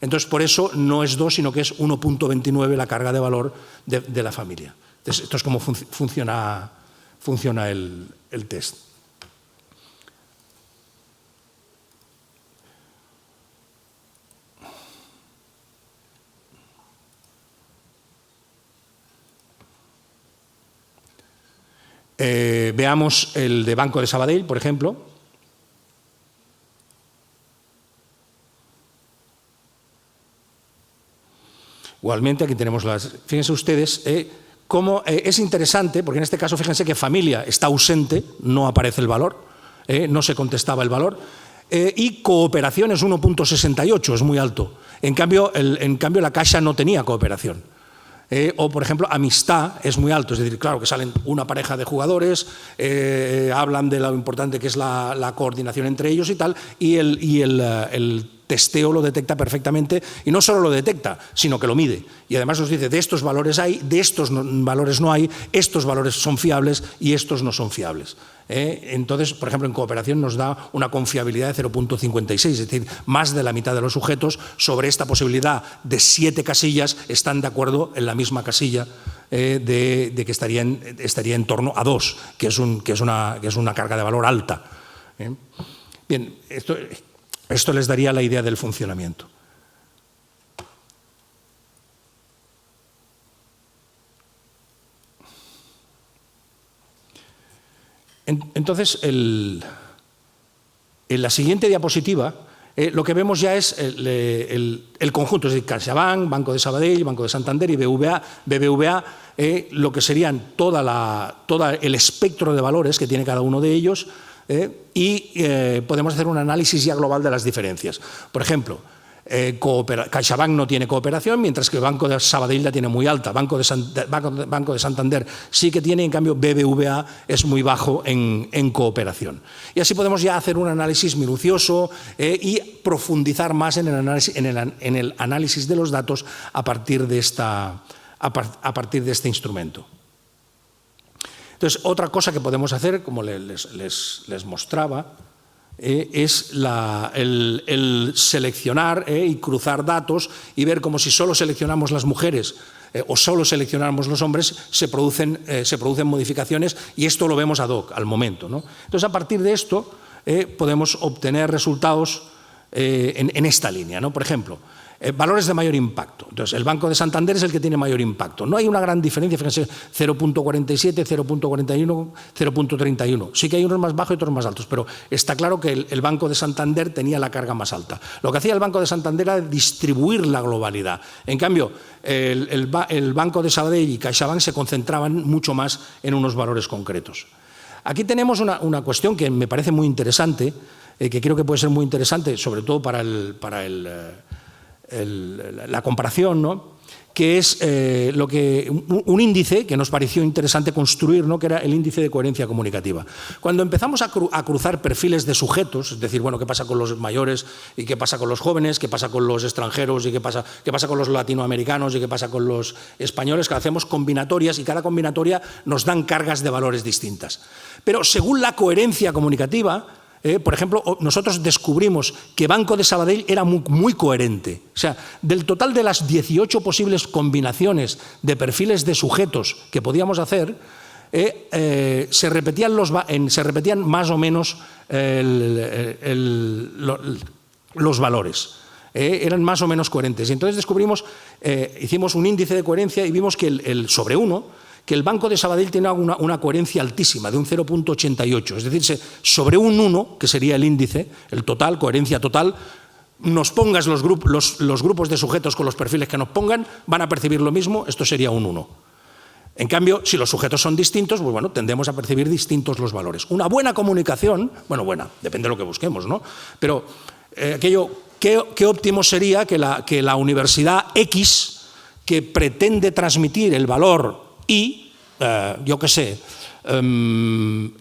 Entonces, por eso no es 2, sino que es 1.29 la carga de valor de la familia. Entonces, esto es como funciona el test. Veamos el de Banco de Sabadell, por ejemplo. Igualmente, aquí tenemos las... Fíjense ustedes cómo es interesante, porque en este caso fíjense que familia está ausente, no aparece el valor, no se contestaba el valor, y cooperación es 1.68, es muy alto. En cambio, la Caixa no tenía cooperación. O, por ejemplo, amistad es muy alto, es decir, claro que salen una pareja de jugadores, hablan de lo importante que es la coordinación entre ellos y tal, y el testeo lo detecta perfectamente, y no solo lo detecta, sino que lo mide. Y además nos dice, de estos valores hay, de estos valores no hay, estos valores son fiables y estos no son fiables. Entonces, por ejemplo, en cooperación nos da una confiabilidad de 0.56, es decir, más de la mitad de los sujetos sobre esta posibilidad de 7 casillas están de acuerdo en la misma casilla de que estaría en torno a 2, que es una carga de valor alta. Bien, esto les daría la idea del funcionamiento. Entonces, en la siguiente diapositiva, lo que vemos ya es el conjunto, es decir, CaixaBank, Banco de Sabadell, Banco de Santander y BBVA, lo que serían todo el espectro de valores que tiene cada uno de ellos, y podemos hacer un análisis ya global de las diferencias. Por ejemplo, CaixaBank no tiene cooperación, mientras que el Banco de Sabadell la tiene muy alta. Banco de Santander sí que tiene, en cambio BBVA es muy bajo en cooperación. Y así podemos ya hacer un análisis minucioso y profundizar más en el análisis de los datos a partir de este instrumento. Entonces, otra cosa que podemos hacer, como les mostraba, es el seleccionar y cruzar datos y ver como si solo seleccionamos las mujeres o solo seleccionamos los hombres, se producen modificaciones, y esto lo vemos ad hoc, al momento, ¿no? Entonces, a partir de esto podemos obtener resultados en esta línea, ¿no? Por ejemplo, valores de mayor impacto. Entonces, el Banco de Santander es el que tiene mayor impacto. No hay una gran diferencia, fíjense, 0.47, 0.41, 0.31. Sí que hay unos más bajos y otros más altos, pero está claro que el Banco de Santander tenía la carga más alta. Lo que hacía el Banco de Santander era distribuir la globalidad. En cambio, el Banco de Sabadell y CaixaBank se concentraban mucho más en unos valores concretos. Aquí tenemos una cuestión que me parece muy interesante, que creo que puede ser muy interesante, sobre todo para la comparación, ¿no? Que es un índice que nos pareció interesante construir, ¿no? Que era el índice de coherencia comunicativa. Cuando empezamos a cruzar perfiles de sujetos, es decir, bueno, qué pasa con los mayores y qué pasa con los jóvenes, qué pasa con los extranjeros y qué pasa con los latinoamericanos y qué pasa con los españoles, que hacemos combinatorias y cada combinatoria nos dan cargas de valores distintas. Pero según la coherencia comunicativa, por ejemplo, nosotros descubrimos que Banco de Sabadell era muy coherente. O sea, del total de las 18 posibles combinaciones de perfiles de sujetos que podíamos hacer, se repetían más o menos los valores. Eran más o menos coherentes. Y entonces descubrimos, hicimos un índice de coherencia y vimos que sobre 1, que el Banco de Sabadell tiene una coherencia altísima, de un 0.88. Es decir, sobre un 1, que sería el índice, el total, coherencia total, nos pongas los grupos de sujetos con los perfiles que nos pongan, van a percibir lo mismo, esto sería un 1. En cambio, si los sujetos son distintos, pues bueno, tendemos a percibir distintos los valores. Una buena comunicación, buena, depende de lo que busquemos, ¿no? Pero ¿qué óptimo sería que la universidad X, que pretende transmitir el valor Y, yo qué sé,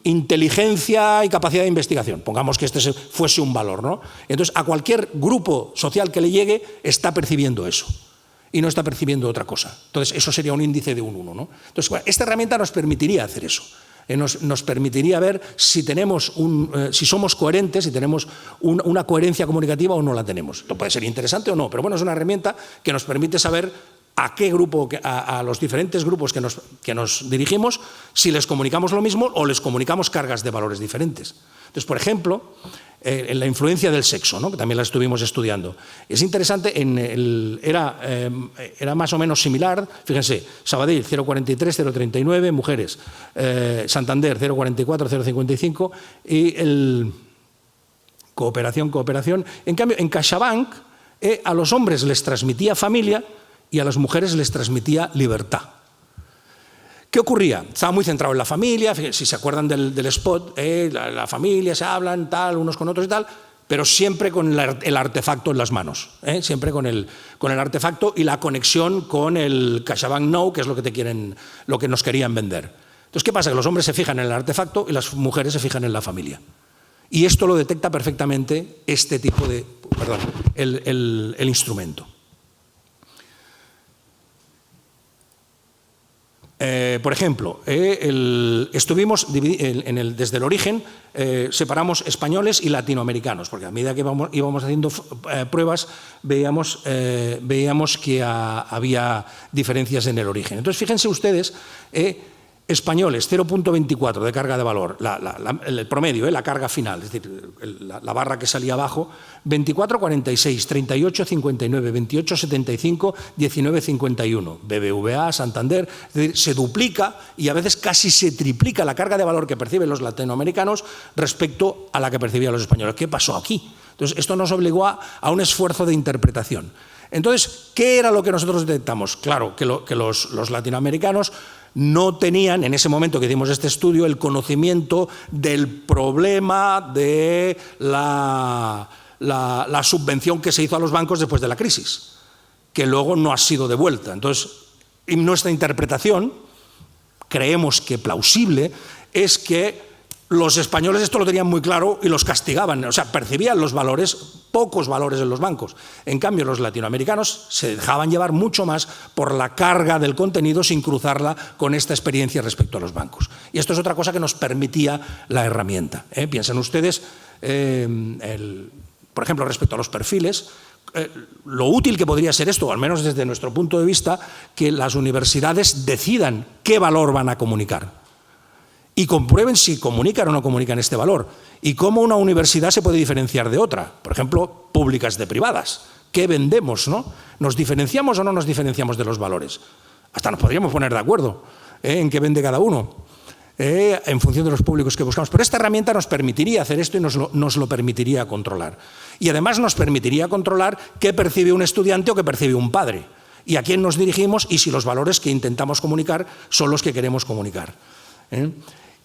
inteligencia y capacidad de investigación, pongamos que este fuese un valor, ¿no? Entonces, a cualquier grupo social que le llegue, está percibiendo eso y no está percibiendo otra cosa. Entonces, eso sería un índice de un 1, ¿no? Entonces, bueno, esta herramienta nos permitiría hacer eso. Nos permitiría ver si somos coherentes, si tenemos una coherencia comunicativa o no la tenemos. Esto puede ser interesante o no, pero bueno, es una herramienta que nos permite saber a qué grupo, a los diferentes grupos que nos dirigimos, si les comunicamos lo mismo o les comunicamos cargas de valores diferentes. Entonces, por ejemplo, en la influencia del sexo, ¿no? Que también la estuvimos estudiando. Es interesante, era más o menos similar, fíjense, Sabadell 0,43, 0,39, mujeres, Santander 0,44, 0,55 y el cooperación. En cambio, en CaixaBank a los hombres les transmitía familia y a las mujeres les transmitía libertad. ¿Qué ocurría? Estaba muy centrado en la familia, si se acuerdan del spot, la familia, se hablan tal, unos con otros y tal, pero siempre con el artefacto en las manos, siempre con el artefacto y la conexión con el CaixaBank Now, que es lo que nos querían vender. Entonces, ¿qué pasa? Que los hombres se fijan en el artefacto y las mujeres se fijan en la familia. Y esto lo detecta perfectamente este tipo de, el instrumento. Por ejemplo, estuvimos desde el origen, separamos españoles y latinoamericanos, porque a medida que íbamos haciendo pruebas veíamos que había diferencias en el origen. Entonces, fíjense ustedes, españoles 0,24 de carga de valor, el promedio, la carga final, es decir, la barra que salía abajo, 24,46, 38,59, 28,75, 19,51. BBVA, Santander, es decir, se duplica y a veces casi se triplica la carga de valor que perciben los latinoamericanos respecto a la que percibían los españoles. ¿Qué pasó aquí? Entonces, esto nos obligó a un esfuerzo de interpretación. Entonces, ¿qué era lo que nosotros detectamos? Claro, que los latinoamericanos no tenían, en ese momento que hicimos este estudio, el conocimiento del problema de la subvención que se hizo a los bancos después de la crisis, que luego no ha sido devuelta. Entonces, en nuestra interpretación, creemos que plausible, es que los españoles esto lo tenían muy claro y los castigaban, o sea, percibían los valores, pocos valores en los bancos. En cambio, los latinoamericanos se dejaban llevar mucho más por la carga del contenido sin cruzarla con esta experiencia respecto a los bancos. Y esto es otra cosa que nos permitía la herramienta. Piensen ustedes, por ejemplo, respecto a los perfiles, lo útil que podría ser esto, al menos desde nuestro punto de vista, que las universidades decidan qué valor van a comunicar y comprueben si comunican o no comunican este valor y cómo una universidad se puede diferenciar de otra, por ejemplo, públicas de privadas. ¿Qué vendemos, no? ¿Nos diferenciamos o no nos diferenciamos de los valores? Hasta nos podríamos poner de acuerdo en qué vende cada uno, en función de los públicos que buscamos. Pero esta herramienta nos permitiría hacer esto y nos lo permitiría controlar. Y además nos permitiría controlar qué percibe un estudiante o qué percibe un padre, y a quién nos dirigimos y si los valores que intentamos comunicar son los que queremos comunicar.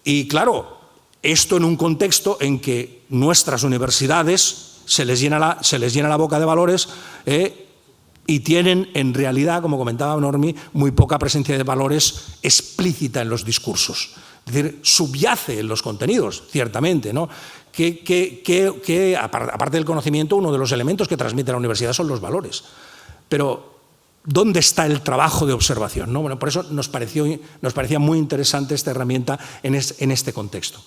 Y claro, esto en un contexto en que nuestras universidades se les llena la boca de valores y tienen en realidad, como comentaba Normi, muy poca presencia de valores explícita en los discursos. Es decir, subyace en los contenidos, ciertamente, ¿no? Que aparte del conocimiento, uno de los elementos que transmite la universidad son los valores. Pero ¿dónde está el trabajo de observación? ¿No? Bueno, por eso nos parecía muy interesante esta herramienta en este contexto.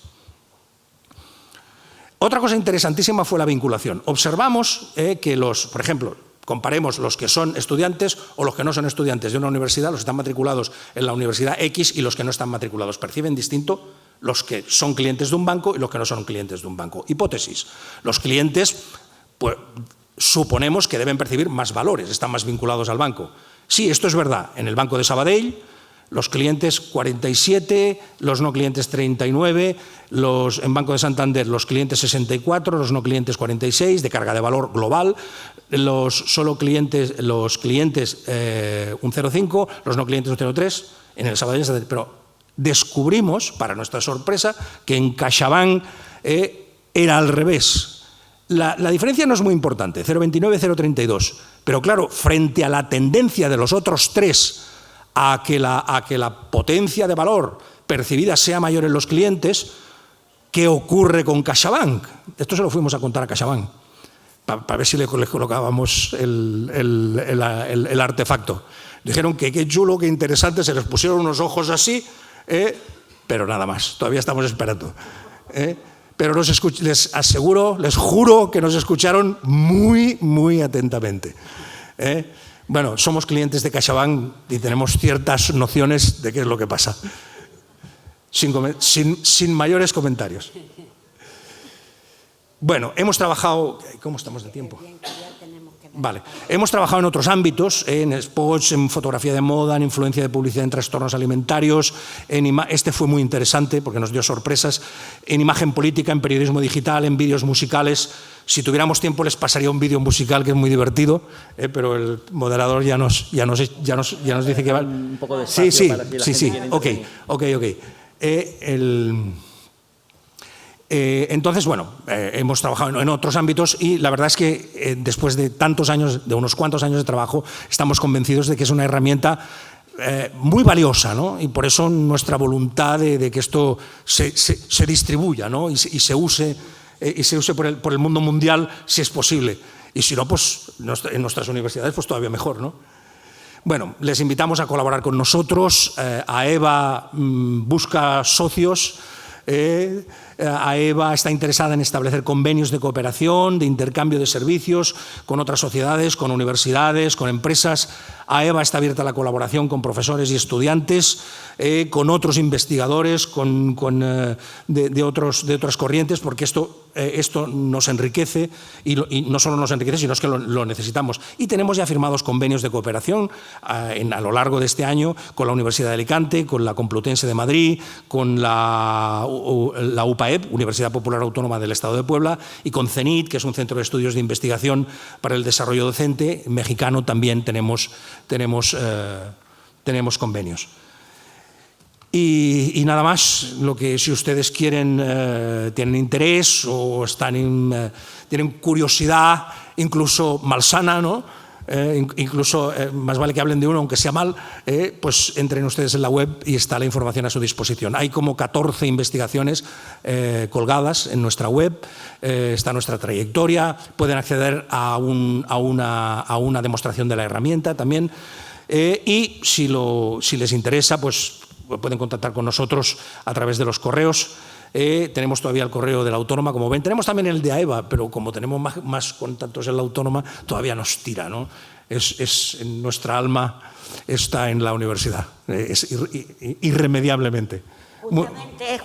Otra cosa interesantísima fue la vinculación. Observamos que por ejemplo, comparemos los que son estudiantes o los que no son estudiantes de una universidad, los que están matriculados en la universidad X y los que no están matriculados. Perciben distinto los que son clientes de un banco y los que no son clientes de un banco. Hipótesis. Los clientes, pues, suponemos que deben percibir más valores, están más vinculados al banco. Sí, esto es verdad. En el Banco de Sabadell, los clientes 47, los no clientes 39, en Banco de Santander los clientes 64, los no clientes 46, de carga de valor global, los clientes un 0,5, los no clientes un 0,3, en el Sabadell. Pero descubrimos, para nuestra sorpresa, que en CaixaBank era al revés. La diferencia no es muy importante, 0,29, 0,32, pero claro, frente a la tendencia de los otros tres a que la potencia de valor percibida sea mayor en los clientes, ¿qué ocurre con CaixaBank? Esto se lo fuimos a contar a CaixaBank, para ver si le colocábamos el artefacto. Dijeron que qué chulo, qué interesante, se les pusieron unos ojos así, pero nada más, todavía estamos esperando. Pero les aseguro, les juro que nos escucharon muy, muy atentamente. Bueno, somos clientes de CaixaBank y tenemos ciertas nociones de qué es lo que pasa. Sin mayores comentarios. Bueno, hemos trabajado... ¿Cómo estamos de tiempo? Vale. Hemos trabajado en otros ámbitos, en spots, en fotografía de moda, en influencia de publicidad en trastornos alimentarios. Este fue muy interesante porque nos dio sorpresas. En imagen política, en periodismo digital, en vídeos musicales. Si tuviéramos tiempo les pasaría un vídeo musical que es muy divertido, pero el moderador ya nos dice que va. Un poco de espacio para si la gente quiere Ok. Entonces, bueno, hemos trabajado en otros ámbitos y la verdad es que después de tantos años, de unos cuantos años de trabajo, estamos convencidos de que es una herramienta muy valiosa, ¿no? Y por eso nuestra voluntad de que esto se distribuya, ¿no? y se use por el mundo mundial si es posible. Y si no, pues en nuestras universidades pues todavía mejor, ¿no? Bueno, les invitamos a colaborar con nosotros. AEVA busca socios. AEVA está interesada en establecer convenios de cooperación, de intercambio de servicios con otras sociedades, con universidades, con empresas. AEVA está abierta a la colaboración con profesores y estudiantes, con otros investigadores, de otras corrientes, porque esto nos enriquece y no solo nos enriquece, sino es que lo necesitamos. Y tenemos ya firmados convenios de cooperación a lo largo de este año con la Universidad de Alicante, con la Complutense de Madrid, con la UPAEP, Universidad Popular Autónoma del Estado de Puebla, y con CENIT, que es un centro de estudios de investigación para el desarrollo docente mexicano. También tenemos convenios. Y nada más, si ustedes quieren, tienen interés o tienen curiosidad, incluso malsana, ¿no? Incluso más vale que hablen de uno aunque sea mal, pues entren ustedes en la web y está la información a su disposición. Hay como 14 investigaciones colgadas en nuestra web, está nuestra trayectoria, pueden acceder a una demostración de la herramienta también, y si les interesa, pues pueden contactar con nosotros a través de los correos. Tenemos todavía el correo de la Autónoma, como ven. Tenemos también el de AEVA, pero como tenemos más contactos en la Autónoma, todavía nos tira, ¿no? Nuestra alma está en la universidad, irremediablemente.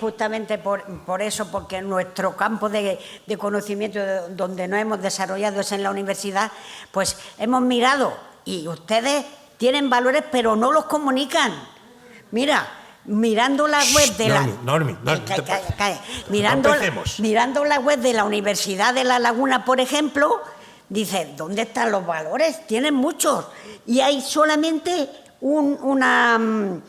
Justamente por eso, porque nuestro campo de conocimiento donde nos hemos desarrollado es en la universidad, pues hemos mirado y ustedes tienen valores pero no los comunican. Mirando la web de mirando la web de la Universidad de La Laguna, por ejemplo, dice, ¿dónde están los valores? Tienen muchos y hay solamente una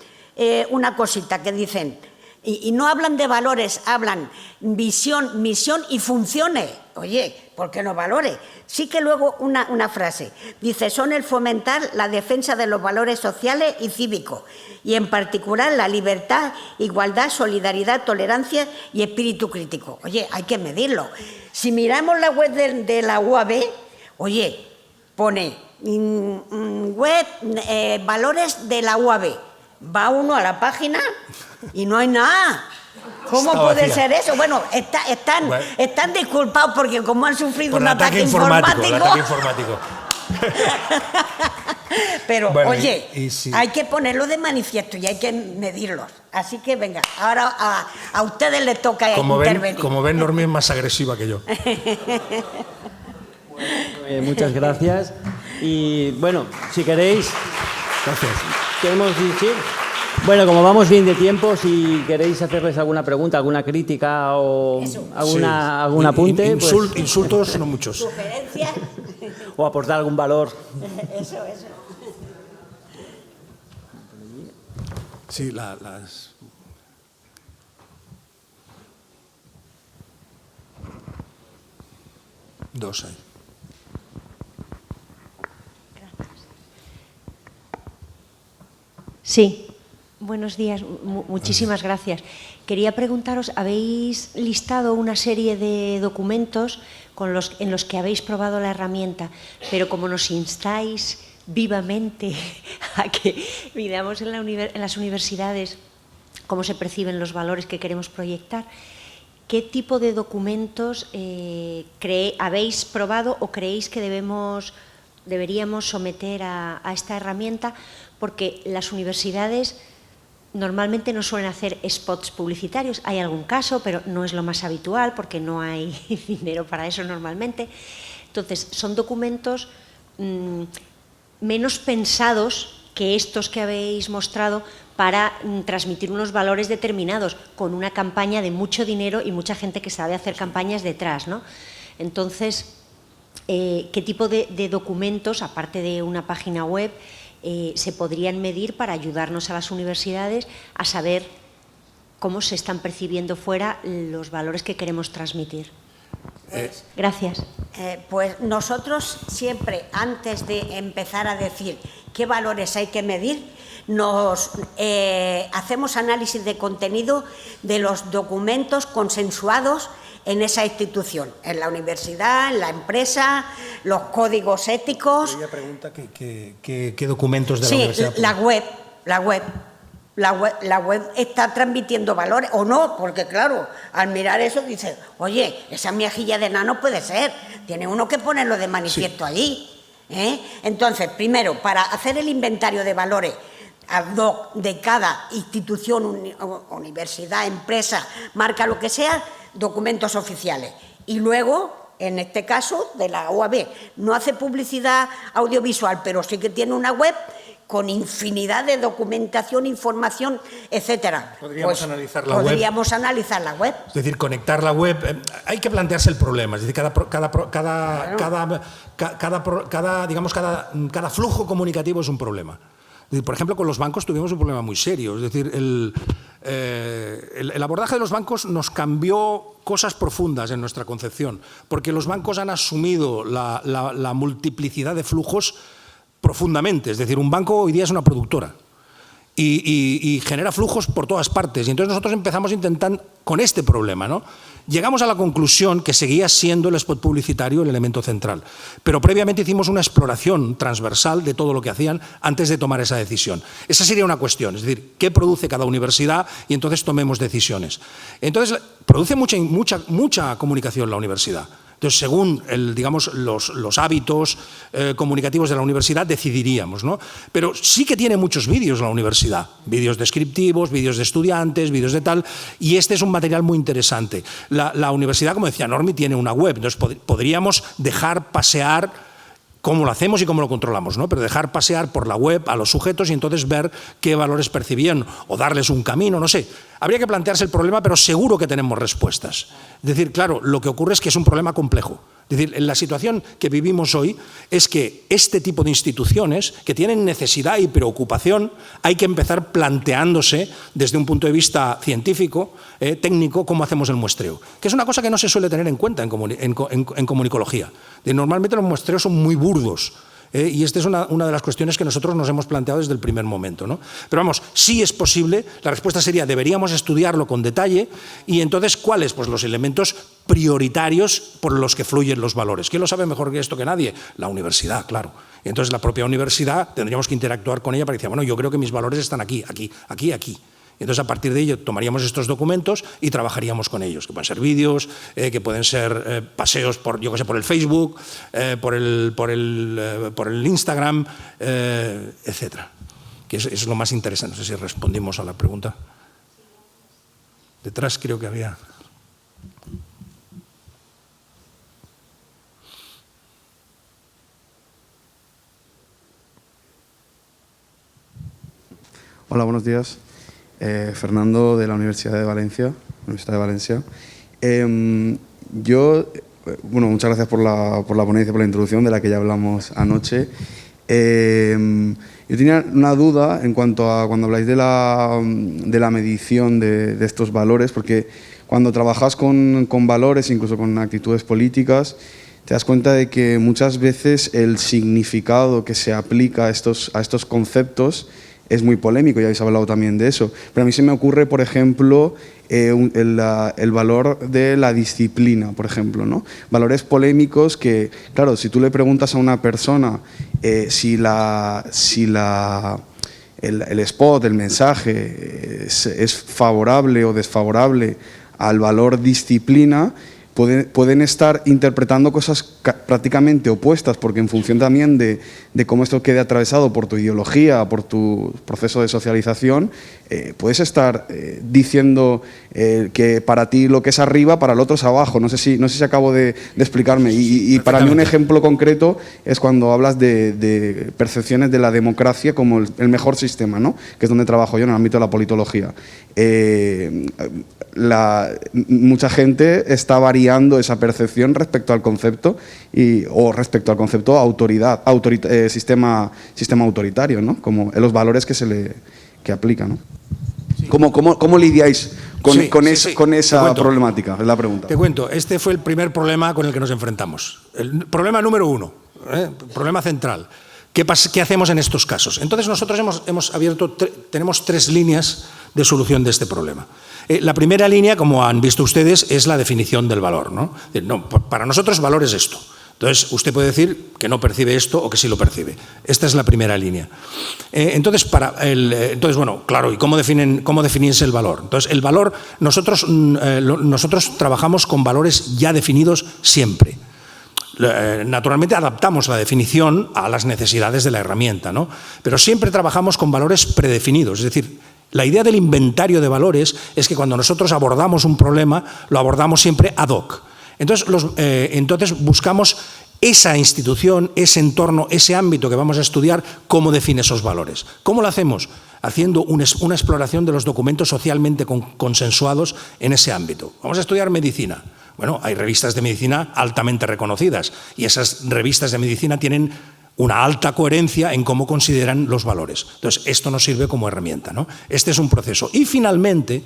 cosita que dicen, y no hablan de valores, hablan visión, misión y funciones. Oye, ¿por qué no valores? Sí que luego una frase, dice, son el fomentar la defensa de los valores sociales y cívicos, y en particular la libertad, igualdad, solidaridad, tolerancia y espíritu crítico. Oye, hay que medirlo. Si miramos la web de la UAB, oye, pone web valores de la UAB. Va uno a la página y no hay nada. ¿Cómo puede ser eso? Bueno, están disculpados porque como han sufrido un ataque informático. Pero, bueno, oye, hay que ponerlo de manifiesto y hay que medirlos. Así que venga, ahora a ustedes les toca intervenir. Como ven, Normi es más agresiva que yo. Muchas gracias. Y bueno, si queréis... Gracias. Queremos decir... Bueno, como vamos bien de tiempo, si queréis hacerles alguna pregunta, alguna crítica o algún apunte... Insultos, no muchos. Sugerencias. O aportar algún valor. Eso. Sí, las... Dos hay. Sí. Buenos días, muchísimas gracias. Quería preguntaros, habéis listado una serie de documentos en los que habéis probado la herramienta, pero como nos instáis vivamente a que miramos en las universidades cómo se perciben los valores que queremos proyectar, ¿qué tipo de documentos habéis probado o creéis que deberíamos someter a esta herramienta? Porque las universidades normalmente no suelen hacer spots publicitarios, hay algún caso, pero no es lo más habitual porque no hay dinero para eso normalmente. Entonces, son documentos menos pensados que estos que habéis mostrado para transmitir unos valores determinados, con una campaña de mucho dinero y mucha gente que sabe hacer campañas detrás, ¿no? Entonces, ¿qué tipo de documentos, aparte de una página web, se podrían medir para ayudarnos a las universidades a saber cómo se están percibiendo fuera los valores que queremos transmitir? Gracias. Pues nosotros siempre, antes de empezar a decir qué valores hay que medir, hacemos análisis de contenido de los documentos consensuados en esa institución, en la universidad, en la empresa, los códigos éticos. Ella pregunta qué documentos de la universidad. Sí, la web está transmitiendo valores, o no, porque claro, al mirar eso dices, oye, esa mejilla de nano puede ser, tiene uno que ponerlo de manifiesto allí. Entonces, primero, para hacer el inventario de valores ad hoc de cada institución, universidad, empresa, marca, lo que sea, documentos oficiales. Y luego, en este caso, de la UAB, no hace publicidad audiovisual, pero sí que tiene una web con infinidad de documentación, información, etcétera. Podríamos analizar la web. Podríamos analizar la web. Es decir, conectar la web. Hay que plantearse el problema. Es decir, cada flujo comunicativo es un problema. Es decir, por ejemplo, con los bancos tuvimos un problema muy serio. Es decir, el abordaje de los bancos nos cambió cosas profundas en nuestra concepción, porque los bancos han asumido la multiplicidad de flujos profundamente. Es decir, un banco hoy día es una productora y genera flujos por todas partes. Y entonces nosotros empezamos a intentar con este problema, ¿no? Llegamos a la conclusión que seguía siendo el spot publicitario el elemento central, pero previamente hicimos una exploración transversal de todo lo que hacían antes de tomar esa decisión. Esa sería una cuestión, es decir, ¿qué produce cada universidad? Y entonces tomemos decisiones. Entonces, produce mucha comunicación la universidad. Entonces, según los hábitos comunicativos de la universidad, decidiríamos, ¿no? Pero sí que tiene muchos vídeos la universidad, vídeos descriptivos, vídeos de estudiantes, vídeos de tal, y este es un material muy interesante. La universidad, como decía Normi, tiene una web, entonces podríamos dejar pasear cómo lo hacemos y cómo lo controlamos, ¿no? Pero dejar pasear por la web a los sujetos y entonces ver qué valores percibían o darles un camino, no sé. Habría que plantearse el problema, pero seguro que tenemos respuestas. Es decir, claro, lo que ocurre es que es un problema complejo. Es decir, en la situación que vivimos hoy es que este tipo de instituciones que tienen necesidad y preocupación hay que empezar planteándose desde un punto de vista científico, técnico, cómo hacemos el muestreo, que es una cosa que no se suele tener en cuenta en comunicología. Normalmente los muestreos son muy burdos. Y esta es una de las cuestiones que nosotros nos hemos planteado desde el primer momento, ¿no? Pero vamos, sí es posible, la respuesta sería deberíamos estudiarlo con detalle y entonces ¿cuáles? Pues los elementos prioritarios por los que fluyen los valores. ¿Quién lo sabe mejor que esto que nadie? La universidad, claro. Y entonces la propia universidad tendríamos que interactuar con ella para decir, bueno, yo creo que mis valores están aquí, aquí, aquí, aquí. Entonces, a partir de ello, tomaríamos estos documentos y trabajaríamos con ellos, que pueden ser vídeos, que pueden ser paseos por, yo qué sé, por el Facebook, por el Instagram, etcétera. Que es lo más interesante. No sé si respondimos a la pregunta. Detrás creo que había... Hola, buenos días. Fernando, de la Universidad de Valencia. Muchas gracias por la ponencia, por la introducción de la que ya hablamos anoche. Yo tenía una duda en cuanto a cuando habláis de la medición de estos valores, porque cuando trabajas con valores, incluso con actitudes políticas, te das cuenta de que muchas veces el significado que se aplica a estos conceptos es muy polémico, ya habéis hablado también de eso. Pero a mí se me ocurre, por ejemplo, el valor de la disciplina, por ejemplo, ¿no? Valores polémicos que, claro, si tú le preguntas a una persona si el spot, el mensaje es favorable o desfavorable al valor disciplina, pueden estar interpretando cosas prácticamente opuestas, porque en función también de cómo esto quede atravesado por tu ideología, por tu proceso de socialización, puedes estar diciendo que para ti lo que es arriba, para el otro es abajo. No sé si acabo de explicarme. Y para mí un ejemplo concreto es cuando hablas de percepciones de la democracia como el mejor sistema, ¿no? Que es donde trabajo yo en el ámbito de la politología. Mucha gente está variando esa percepción respecto al concepto o respecto al concepto autoridad, sistema autoritario, ¿no? Como los valores que aplica, ¿no? Sí. ¿Cómo lidiáis con esa problemática? Es la pregunta. Te cuento, este fue el primer problema con el que nos enfrentamos. El problema número 1, problema central. ¿Qué hacemos en estos casos? Entonces nosotros tenemos 3 líneas de solución de este problema. La primera línea, como han visto ustedes, es la definición del valor, ¿no? Para nosotros valor es esto. Entonces, usted puede decir que no percibe esto o que sí lo percibe. Esta es la primera línea. Entonces, bueno, claro, ¿y cómo definís el valor? Entonces, el valor, nosotros trabajamos con valores ya definidos siempre. Naturalmente adaptamos la definición a las necesidades de la herramienta, ¿no? Pero siempre trabajamos con valores predefinidos, es decir, la idea del inventario de valores es que cuando nosotros abordamos un problema, lo abordamos siempre ad hoc. Entonces buscamos esa institución, ese entorno, ese ámbito que vamos a estudiar, cómo define esos valores. ¿Cómo lo hacemos? Haciendo una exploración de los documentos socialmente consensuados en ese ámbito. Vamos a estudiar medicina. Bueno, hay revistas de medicina altamente reconocidas y esas revistas de medicina tienen una alta coherencia en cómo consideran los valores. Entonces, esto nos sirve como herramienta, ¿no? Este es un proceso. Y finalmente,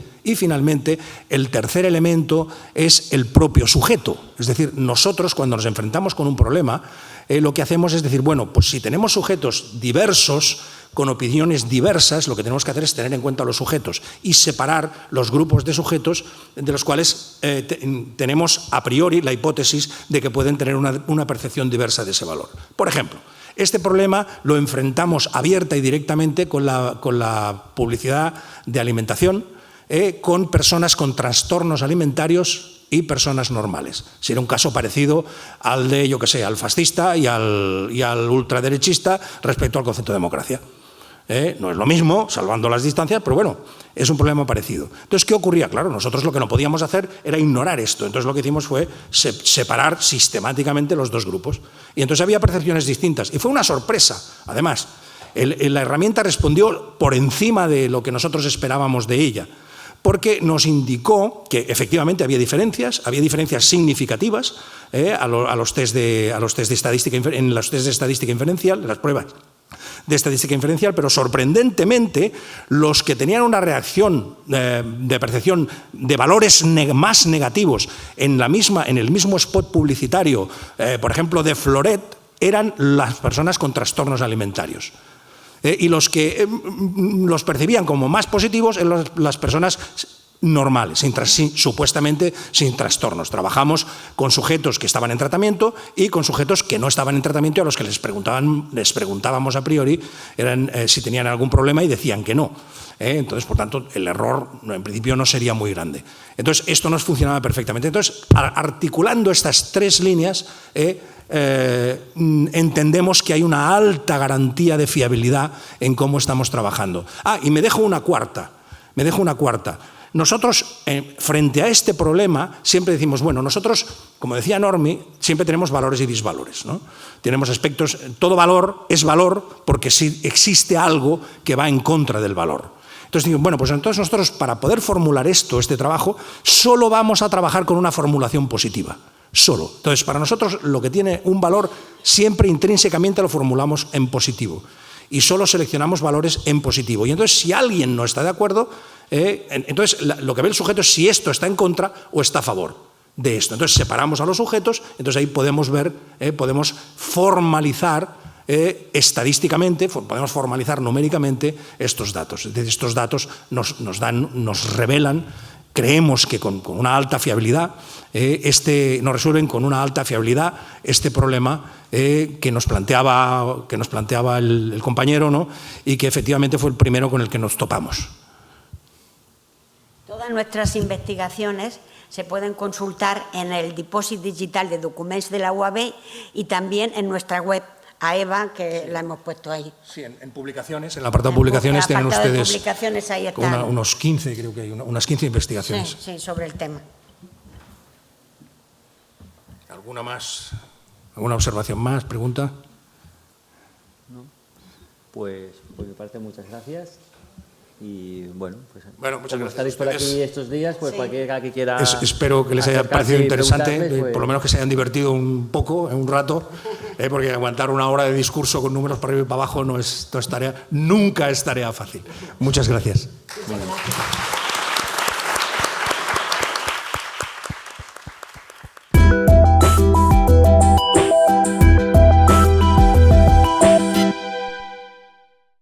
el tercer elemento es el propio sujeto. Es decir, nosotros cuando nos enfrentamos con un problema, lo que hacemos es decir, bueno, pues si tenemos sujetos diversos, con opiniones diversas, lo que tenemos que hacer es tener en cuenta los sujetos y separar los grupos de sujetos de los cuales tenemos a priori la hipótesis de que pueden tener una percepción diversa de ese valor. Por ejemplo, este problema lo enfrentamos abierta y directamente con la publicidad de alimentación, con personas con trastornos alimentarios y personas normales. Sería un caso parecido al de, yo qué sé, al fascista y al ultraderechista respecto al concepto de democracia. No es lo mismo, salvando las distancias, pero bueno, es un problema parecido. Entonces, ¿qué ocurría? Claro, nosotros lo que no podíamos hacer era ignorar esto. Entonces, lo que hicimos fue separar sistemáticamente los dos grupos. Y entonces había percepciones distintas. Y fue una sorpresa, además. La herramienta respondió por encima de lo que nosotros esperábamos de ella, porque nos indicó que efectivamente había diferencias significativas a los test de estadística, en los test de estadística inferencial, en las pruebas de estadística inferencial, pero sorprendentemente los que tenían una reacción de percepción de valores más negativos en el mismo spot publicitario, por ejemplo, de Floret, eran las personas con trastornos alimentarios. Y los que los percibían como más positivos eran las personas normales, supuestamente sin trastornos. Trabajamos con sujetos que estaban en tratamiento y con sujetos que no estaban en tratamiento y a los que les preguntábamos a priori si tenían algún problema y decían que no. Entonces, por tanto, el error en principio no sería muy grande. Entonces, esto nos funcionaba perfectamente. Entonces, articulando estas 3 líneas, entendemos que hay una alta garantía de fiabilidad en cómo estamos trabajando. Y me dejo una cuarta. Nosotros, frente a este problema, siempre decimos, bueno, nosotros, como decía Normi, siempre tenemos valores y disvalores, ¿no? Tenemos aspectos, todo valor es valor porque sí existe algo que va en contra del valor. Entonces digo, bueno, pues entonces nosotros para poder formular este trabajo, solo vamos a trabajar con una formulación positiva. Solo. Entonces, para nosotros lo que tiene un valor siempre intrínsecamente lo formulamos en positivo. Y solo seleccionamos valores en positivo. Y entonces, si alguien no está de acuerdo, entonces lo que ve el sujeto es si esto está en contra o está a favor de esto. Entonces, separamos a los sujetos, entonces ahí podemos ver, podemos formalizar estadísticamente, podemos formalizar numéricamente estos datos. Estos datos nos revelan, creemos que con una alta fiabilidad, nos resuelven con una alta fiabilidad este problema que nos planteaba el compañero, ¿no? Y que efectivamente fue el primero con el que nos topamos. Todas nuestras investigaciones se pueden consultar en el depósito digital de documentos de la UAB y también en nuestra web, AEVA, que la hemos puesto ahí. Sí, en publicaciones, en el apartado de publicaciones tienen ustedes publicaciones, ahí están. unos 15, creo que hay unas 15 investigaciones. Sí, sí, sobre el tema. ¿Alguna más? ¿Alguna observación más? ¿Pregunta? No. Pues por mi parte, muchas gracias. Y bueno, pues muchas gracias. Estaréis por aquí estos días, pues cualquiera que quiera. Espero que les haya parecido interesante, pues, por lo menos que se hayan divertido un poco, un rato, porque aguantar una hora de discurso con números para arriba y para abajo no es tarea, nunca es tarea fácil. Muchas gracias. Muchas gracias.